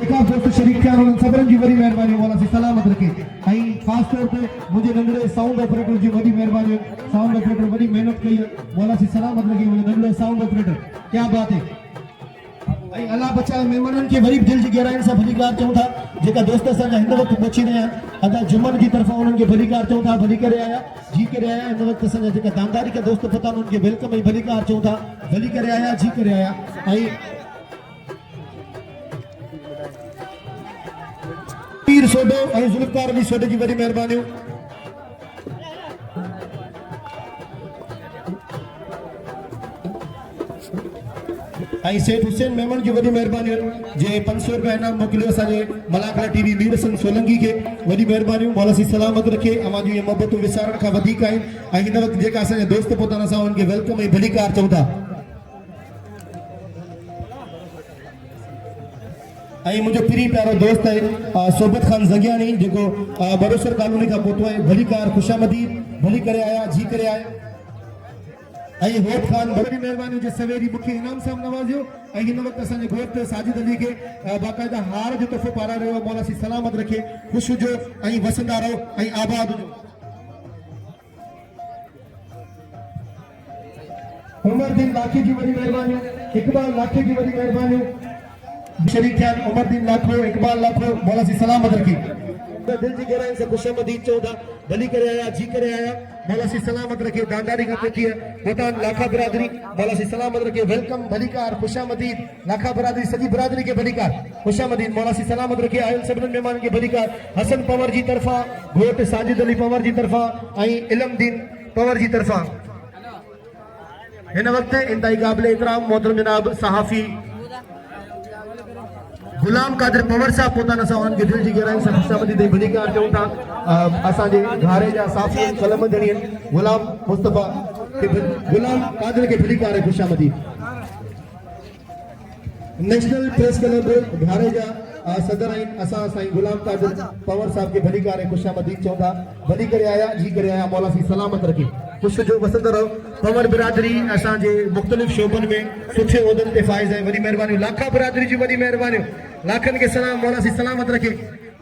दोस्त शरीक थिया उन सबरन जी वरी मेहरबानी मौला सी सलामत रखे आई खास तौर पे मुझे नंढड़े साउंड ऑपरेटर जी वडी मेहरबानी साउंड ऑपरेटर वडी मेहनत कई मौला सी सलामत रखे मुझे नंढड़े साउंड ऑपरेटर क्या बात है आई अल्लाह बचाए मेहमानन के वरी दिल जी गहराइन से भलीकार चऊं था जेका दोस्त असा हिंद वक्त पहुंची रहा अदा जुम्मन की तरफा उन्हनि के भलीकार चऊं था भली करे आया जी करे आया इन वक्त असा जेका दानदारी के दोस्त पता उनके वेलकम ही भलीकार चऊं था भली करे आया जी करे आया आई पीर सोडो और जुल्फकार अली सोडे जी वडी मेहरबानी आई सेठ हुसैन मेमन की वडी मेहरबानी जे 500 रुपया इनाम मोकिलियो असांजे मलाकला टीवी वीर सिंह सोलंकी के वडी मेहरबानी मौला सी सलामत रखे अमा जी मोहब्बत विसारण का वधीक आहिनि ऐं हिन वक्त जेका असांजा दोस्त पहुतन असां उनके वेलकम ऐं भलीकार चऊं था ऐं मुंहिंजो प्री प्यारो दोस्त है सोबत खान जगियानी जेको बरोसर कॉलोनी का पहुतो है भलीकार खुशामदीद भली करे आया जी करे आया आई होत खान बड़ी मेहरबानी जो सवेरी मुख्य इनाम साहब नवाजियो आई इन वक्त असांजे घोट साजिद अली के बाकायदा हार जो तोहफो पारा रहो मौला सी सलामत रखे खुश जो आई वसंदा रहो आई आबाद जो उमर दिन लाखी की बड़ी मेहरबानी इकबाल लाखी की बड़ी मेहरबानी शरीक ख्याल उमर दिन लाखो इकबाल लाखो मौला सी सलामत रखे दिल जी गहराई से खुशामदीद चौदा भली करे आया जी करे आया मौला सी सलामत रखे दानदारी करती है वतन लाखा बिरादरी मौला सी सलामत रखे वेलकम भलीकार खुशामदीद लाखा बिरादरी सजी बिरादरी के भलीकार खुशामदीद मौला सी सलामत रखे आयल सबन मेहमान के भलीकार हसन पवर जी तरफा घोट साजिद अली पवर जी तरफा आई इल्म दीन पवर जी तरफा इन वक्त इंतहाई काबिल इकराम मोहतरम जनाब सहाफी गुलाम कादिर पवर साहब पोताना सा उनके दिल जी गहराई से खुशामदी दे भलीकार चऊं था असांजे घारे जा साफी कलम धणी गुलाम मुस्तफा के गुलाम कादिर के भलीकार है खुशामदी नेशनल प्रेस क्लब घारे जा सदर आइन असा साईं गुलाम कादिर पवर साहब के भलीकार है खुशामदी चऊं था भली करे आया जी करे आया मौला सी सलामत रखे खुश जो वसंत रहो पवर बिरादरी असांजे मुख्तलिफ शोबन में सुठे उहदन ते फाइज है वडी मेहरबानी लाखा बिरादरी जी वडी मेहरबानी लाखन के सलाम मौला सी सलामत रखे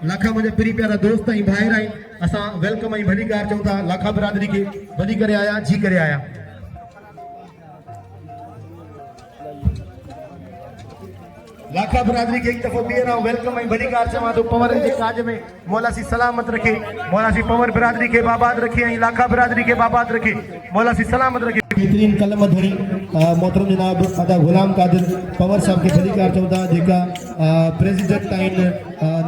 लाखा मुझे प्री प्यारा दोस्त आई भाई आई असा वेलकम आई भलीकार चऊं था लाखा बिरादरी के भली करे आया जी करे आया लाखा बिरादरी के एक दफो बीरा वेलकम आई भलीकार चवा तो पवर के काज में मौला सी सलामत रखे मौला सी पवर बिरादरी के बाबाद रखे आई लाखा बिरादरी के बाबाद रखे मौला सी सलामत रखे बेहतरीन कलम धड़ी मोहतरम जनाब अदा गुलाम कादिर पवर साहब के भली कार चौदा जेका प्रेसिडेंट आइन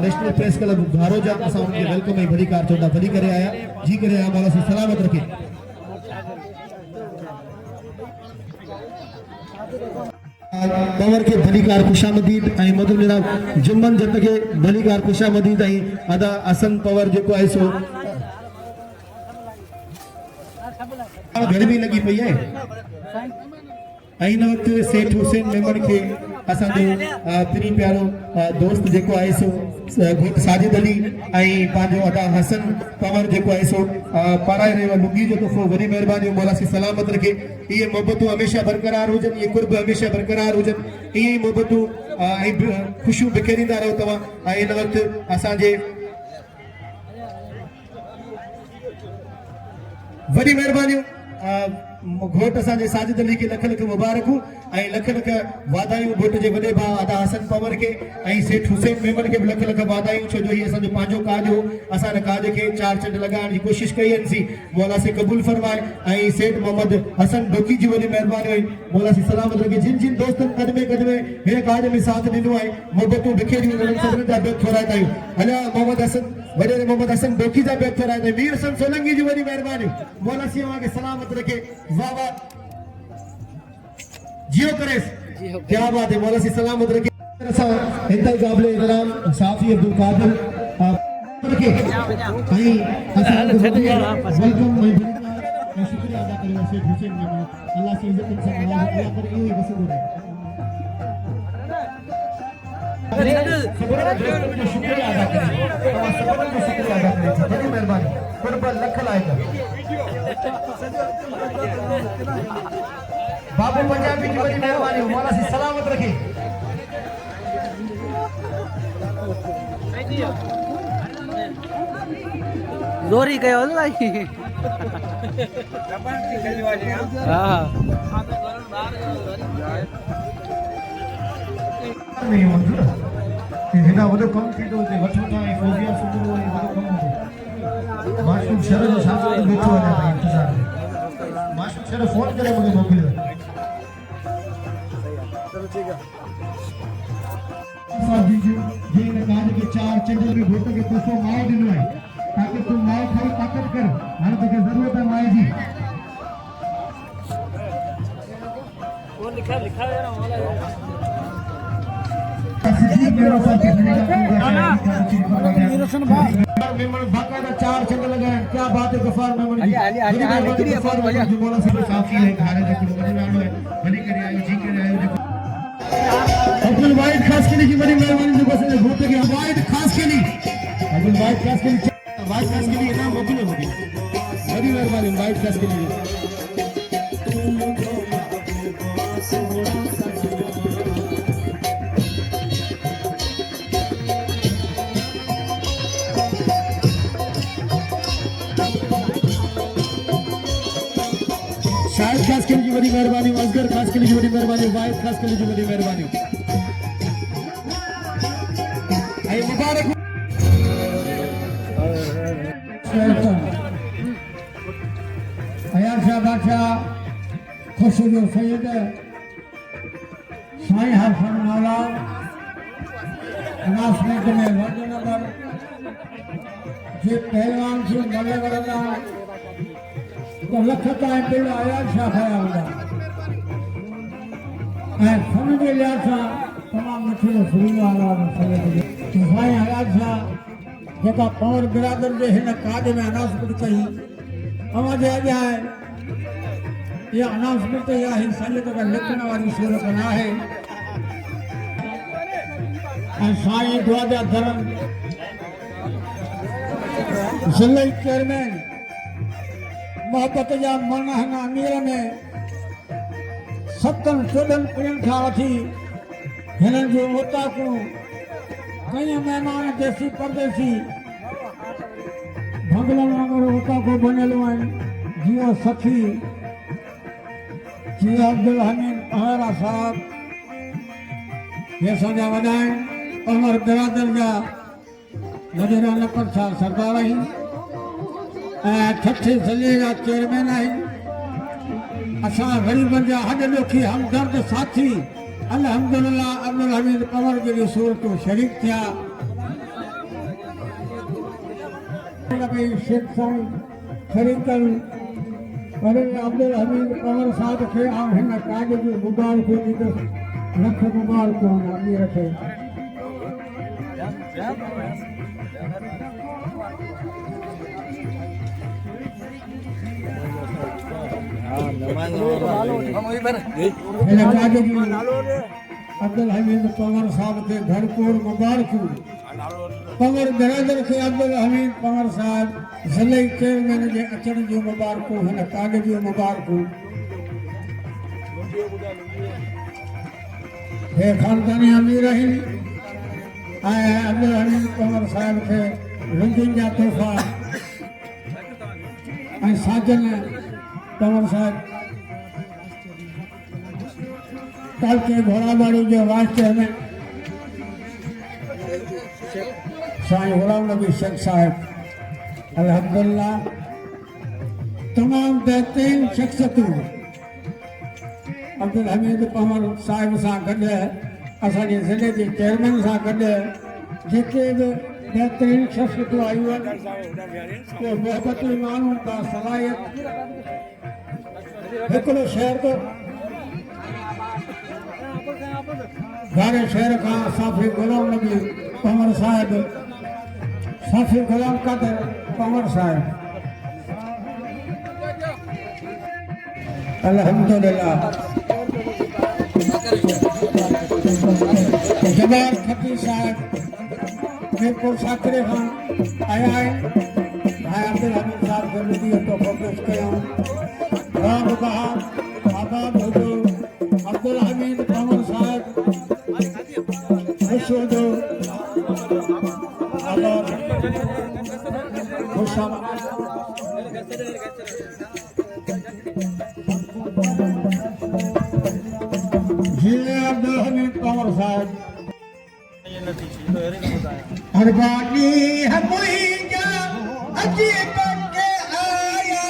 नेशनल प्रेस क्लब घारोजा असां उनके वेलकम भली कार चौदा भली करे आया जी करे आया मौला सी सलामत रखे पवर के भली कार खुशामदीद ऐं मोहतरम जनाब जुम्मन जत के भली कार खुशामदीद ऐं अदा हसन पवर जेको आहे सो गर्मी लगी पई है ऐं हिन वक़्तु सेठ हुसैन मेमन के असांजो पिनी प्यारो दोस्त जेको आहे सो घोट साजिद अली ऐं पंहिंजो अदा हसन पवर जेको आहे सो पाराए रहियो आहे लुंगी जो तोहफ़ो वॾी महिरबानी मौला सी सलामत रखे इहे मोहबतूं हमेशह बरक़रार हुजनि इहे कुर्ब हमेशह बरक़रार हुजनि इहे ई मोहबतूं ऐं ख़ुशियूं बिखेरींदा रहो तव्हां ऐं हिन वक़्तु असांजे वॾी महिरबानी घोट असांजे साजिद अली के लख लख मुबारकूं ऐं लख लख वाधायूं घोट जे वॾे भाउ अदा हसन पवर के ऐं सेठ हुसैन मेमन के लख लख वाधायूं छो जो हीअ असांजो पंहिंजो काज हो असां हिन काज खे चार चंड लॻाइण जी कोशिशि कई आहिनि मौला से क़बूल फरमाए ऐं सेठ मोहम्मद हसन डोकी जी वॾी महिरबानी हुई मौला सी सलामत रखे जिन जिन दोस्तनि क़दमे हिन काज में साथ ॾिनो आहे मोहबतूं बिखेरियूं उन्हनि सभिनी जा बेत थोराईंदा आहियूं हलिया मोहम्मद हसन वॾे मोहम्मद हसन डोकी जा बेत थोराईंदा आहियूं मीर हसन सोलंगी जी वॾी महिरबानी मौला सी अव्हां खे सलामत रखे वाह वाह जियो करेस क्या बात है मौला सी सलामत रखे इंतल काबिल इकराम साफी अब्दुल कादिर रखे भाई वेलकम मैं शुक्रिया अदा करूंगा शेख हुसैन मेमन अल्लाह से इज्जत से नवाज अल्लाह पर यूं ही वसूल रहे शुक्रिया अदा करें शुक्रिया अदा करें बड़ी मेहरबानी कुर्बान लख लाएगा बाबू पंजाबी की बड़ी मेहरबानी मौला सी सलामत रखे जोरी कयो अल्लाह हां नहीं मंजूर हिना वडो कम थी तो वठो ना फोबिया सुनो है वडो कम माशूक शरद साहब बैठो है भाई इंतजार माशूक शरद फोन करे मुझे मोकिलियो चलो ठीक है साहब जी ये ने काज के चार चंडल में घोट के तोहफो माए दिनो है ताकि तू माए खाई ताकत कर हां तो के जरूरत है माए जी वो लिखा है ना वाला मेमन बाकायदा चार चंद लगाए क्या बात है गफार मेमन जी मौला से साफी है घारे जो कुछ नालो है भली करे आयो जी करे आयो अब्दुल वाहिद खास के लिए बड़ी मेहरबानी जो बस घोटे के वाहिद खास के लिए अब्दुल वाहिद खास के लिए इनाम मोकिलो बड़ी मेहरबानी वाहिद खास के लिए शाहिद खास के लिए बड़ी मेहरबानी असगर खास के लिए बड़ी मेहरबानी वाहिद खास के लिए बड़ी मेहरबानी आई मुबारक अयार शाह बादशाह खुश जो सैयद साईं हसन मौला अनाउंसमेंट में वर्ड नंबर जे पहलवान से मले वरना तो लख ताईं पहिरियों अयार शाह खया हूंदा ऐं फन जे लिहाज़ सां तमामु मिठो सुरीलो आवाज़ सैयद जो साईं अयार शाह जेका पवर बिरादर जे हिन काज में अनाउंसमेंट कई अवां जे अॼु आहे इहा अनाउंसमेंट इहा ही सैयद खे लिखण वारी सूरत न आहे ऐं साईं दुआ जा धर्म ज़िले चेयरमैन मोहब्बत जा मन हिन अमीर में 7-14 पीढ़ियुनि खां वठी हिननि जूं मुताक़ूं कई महिमान देसी परदेसी भंगलनि वांगुरु मुताक़ूं बणियलूं आहिनि जीअं सखी जीअं अब्दुल हमीद अहरा साहब ये असांजा वॾा आहिनि उमर बिरादर जा वज़ीर नकर शाह सरदार आहिनि ठठी ज़िले जा चेयरमैन आहिनि असां ग़रीबनि जा हॾ ॾुखी हमदर्द साथी अल्हम्दुलिल्लाह अब्दुल हमीद पंवर जहिड़ी सूरतूं शरीक थिया। शेख साईं शरीकनि वॾे अब्दुल हमीद पंवर साहिब खे ऐं हिन काज जी मुबारकूं ॾींदुसि, लख मुबारकूं अमीर खे। अब्दुल हमीद पंवर साहब के भरपूर मुबारकूं। पंवर बिरादर के अब्दुल हमीद पंवर साहब ज़िले चेयरमैन के अचण जी मुबारकूं, हिन काग जी मुबारकूं। हे खानदानी अमीर आहिनि ऐं अब्दुल हमीद पंवर साहब के रुंदियुनि जा तोहफ़ा ऐं साजन पंवर साहब कल के घोड़ाबाड़ी जो वाइस चेयरमैन साईं गुलाम नबी शेख साहब अल्हम्दुलिल्लाह तमाम बेहतरीन शख्सियतूं अब्दुल हमीद पंवर साहिब सां गॾु असांजे ज़िले जे चेयरमैन सां गॾु जेके बि बेहतरीन शख्सियतूं आयूं आहिनि उहे मोहबती माण्हू का सलाहियत हिकिड़ो शहर तो सारे शहर का साफी गुलाम नबी पंवर साहब, साफी गुलाम कादर पंवर साहब अल्हम्दुलिल्लाह। जवाब खती साहब मीरपुर साकरे खां आया है। भाई अब्दुल हमीद साहब के वीडियो तो फोकस कयूं राम बहार आबाद हुजो अब्दुल हमीद पंवर साहब खुश हुजो आबाद खुश जी अब्दुल हमीद पंवर साहब अरबानी हमुई जा अजी के आया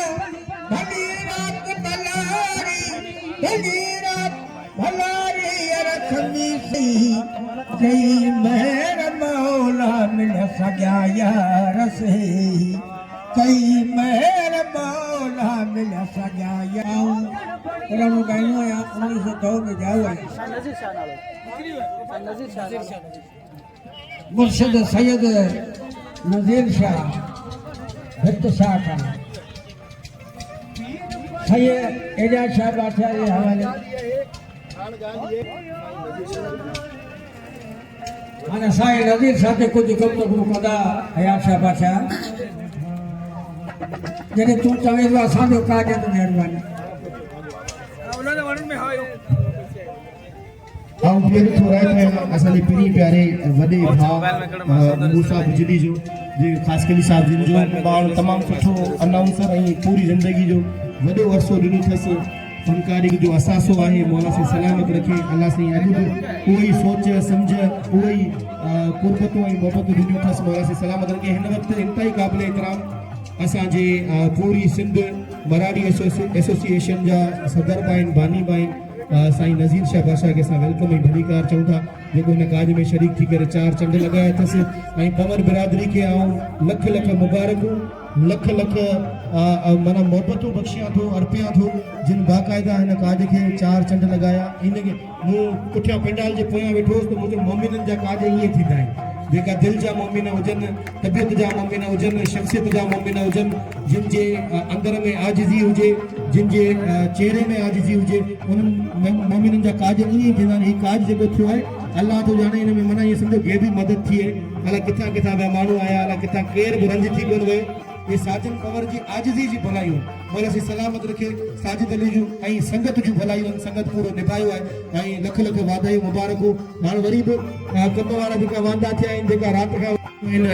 भली रात भलारी रखनी सी कई मेहर मौला मिल सॻिया यार से कई मेहर मौला मिल सॻिया यार रमू गायूं आहियां 1902 में जाऊ आहियां मुर्शिद सैयद नज़ीर शाह भित शाह खान सैयद एजाज शाह बादशाह के हवाले हाणे साईं नज़ीर शाह ते कुझु गुफ्तगू कंदा हयात शाह बादशाह जॾहिं तूं चवे थो असांजो काज त महिरबानी असांजे पीढ़ी प्यारे वॾे भाउ मूसा बिजली जो ख़ासि कली साहिब जिन जो माण्हू तमामु सुठो अनाउंसर ऐं पूरी ज़िंदगी जो वॾो अरसो ॾिनो अथसि फनकारी जो असासो आहे। मौला से सलामत रखे अल्लाह साईं अॼु बि उहो ई सोच सम्झ उहो ई कुर्बतूं ऐं मोहबतूं ॾिनियूं अथसि। मौला से सलामत रखे हिन वक़्तु इंतिहाई क़ाबिल एतिराम असांजे पूरी सिंध मराठी एसोसिएशन जा सदर बि आहिनि बानी बि आहिनि साईं नज़ीर शाह बादशाह के असां वेलकम ऐं भलीकार चऊं था जेको हिन काज में शरीक थी करे 4 चंड लॻाया अथसि ऐं पंवर बिरादरी खे आऊं लख लख मुबारकूं लख लख माना मोहबतूं बख़्शियां थो अर्पियां थो जिन बाक़ाइदा हिन काज खे 4 चंड लॻाया। इनखे मूं पुठियां पंडाल जे पोयां वेठो हुउसि त मुंहिंजे मोमिननि जा काज ईअं थींदा आहिनि जेका दिल जा मोमिन हुजनि तबियत जा मोमिन हुजनि शख़्सियत जा मोमिन हुजनि जिन जे अंदर में आजिज़ी हुजे जिन जे चेहरे में आजिज़ी हुजे उन्हनि मोमिननि जा काज ईअं थींदा आहिनि। हीउ काज जेको थियो आहे अल्लाह तो जाने हिन में माना इहो सम्झो ॿिए बि मदद थिए अलाए किथां किथां ॿिया माण्हू आया अलाए किथां केर बि रंज थी कोन वियो। ये साजिद कंवर जी आजिज़ी जी भलायूं मौला से सलामत रखे साजिद अली जूं ऐं संगत जूं भलायूं संगत पूरो निभायो आहे ऐं लख लख वाधायूं मुबारकूं। हाणे वरी बि कम वारा जेका वांदा थिया आहिनि जेका राति खां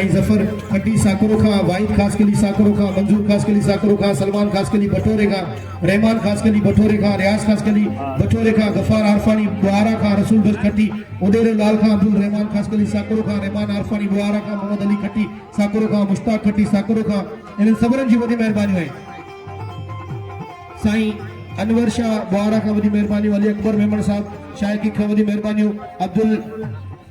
ऐं ज़फ़र खटी साकरो खां वाहिद ख़ासि कली साकरो खां मंजूर ख़ासि कली साकरो खां सलमान ख़ासि कली बटोरे खां रहमान ख़ासि कली बटोरे खां रियाज़ ख़ासि कली बटोरे खां गफ़ार आरफानी बुआरा खां रसूल बस खटी उडेर लाल खां अब्दुल रहमान ख़ासि कली साकरो खां रहमान आरफानी बुआरा खां मोहम्मद अली खटी साकरो खां मुश्ताक खटी साकरो खां इन्हनि सभिनीनि जी वॾी महिरबानी आहे। साईं अनवर शाह बुआरा का वधी मेहरबानी, अली अकबर मेमन साहब शायकी का वधी मेहरबानी, अब्दुल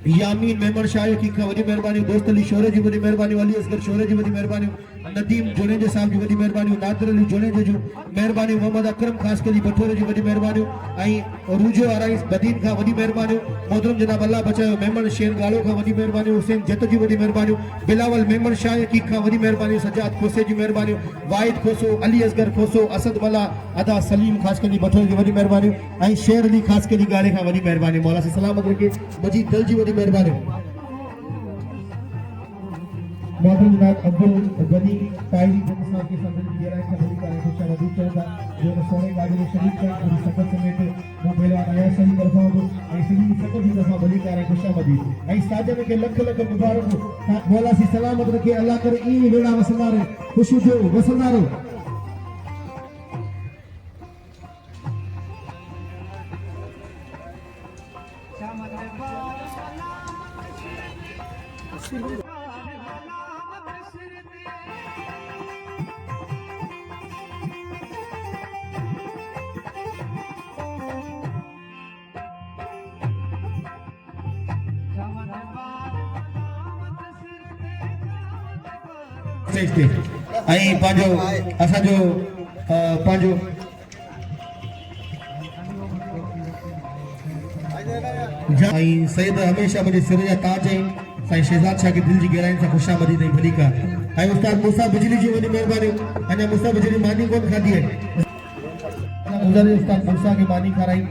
यामीन मेमन शायकी का वधी मेहरबानी, दोस्त अली शोरे जी वधी मेहरबानी, अली असगर शोरे जी वधी मेहरबानी, नदीम जोनेजे साहब जी वधी मेहरबानी, नादर अली जोनेजे जो मेहरबानी, मोहम्मद अकरम खास के लिए बठोरे जी वधी मेहरबानी, आई रूजो आराइस बदीन का वधी मेहरबानी, मोहतरम जनाब अल्लाह बचायो मेमन शेर गालो का वधी मेहरबानी, हुसैन जत जी वधी मेहरबानी, बिलावल मेमन शायकी का वधी मेहरबानी, सजाद खोसे जी मेहरबानी, वाहिद खोसो, अली असगर खोसो, असद मला अदा सलीम खास के लिए बठोरे जी वधी मेहरबानी, आई शेर अली खास के लिए गाले का वधी मेहरबानी, मौला से सलामत रखे, मजीद दल जी वधी मेहरबानी, मोहतरम जनाब अब्दुल गनी तायरी जनसा के संदर्भ में गैराई का वधी कार्य खुशा वधी चलता जो सोने गाड़ी में शरीक का पूरी सकत समेत वो पहला आया सही तरफा को ऐसे ही सकत ही दफा वधी कार्य खुशा वधी ऐ साजे में के लख लख मुबारक मौला सी सलामत रखे, अल्लाह करे ई वेड़ा वसंदारे खुशी जो वसंदारे ऐं पंहिंजो असांजो पंहिंजो ऐं सैयद हमेशह मुंहिंजे सिर जा ताज आहिनि साईं शहजाद शाह खे दिलि जी गहराइनि सां ख़ुशामदी अथई भली का ऐं उस्ताद मूसा बिजली जी वॾी महिरबानी, अञा मूसा बिजली मानी कोन खाधी आहे, उस्ताद मूसा खे मानी खाराई।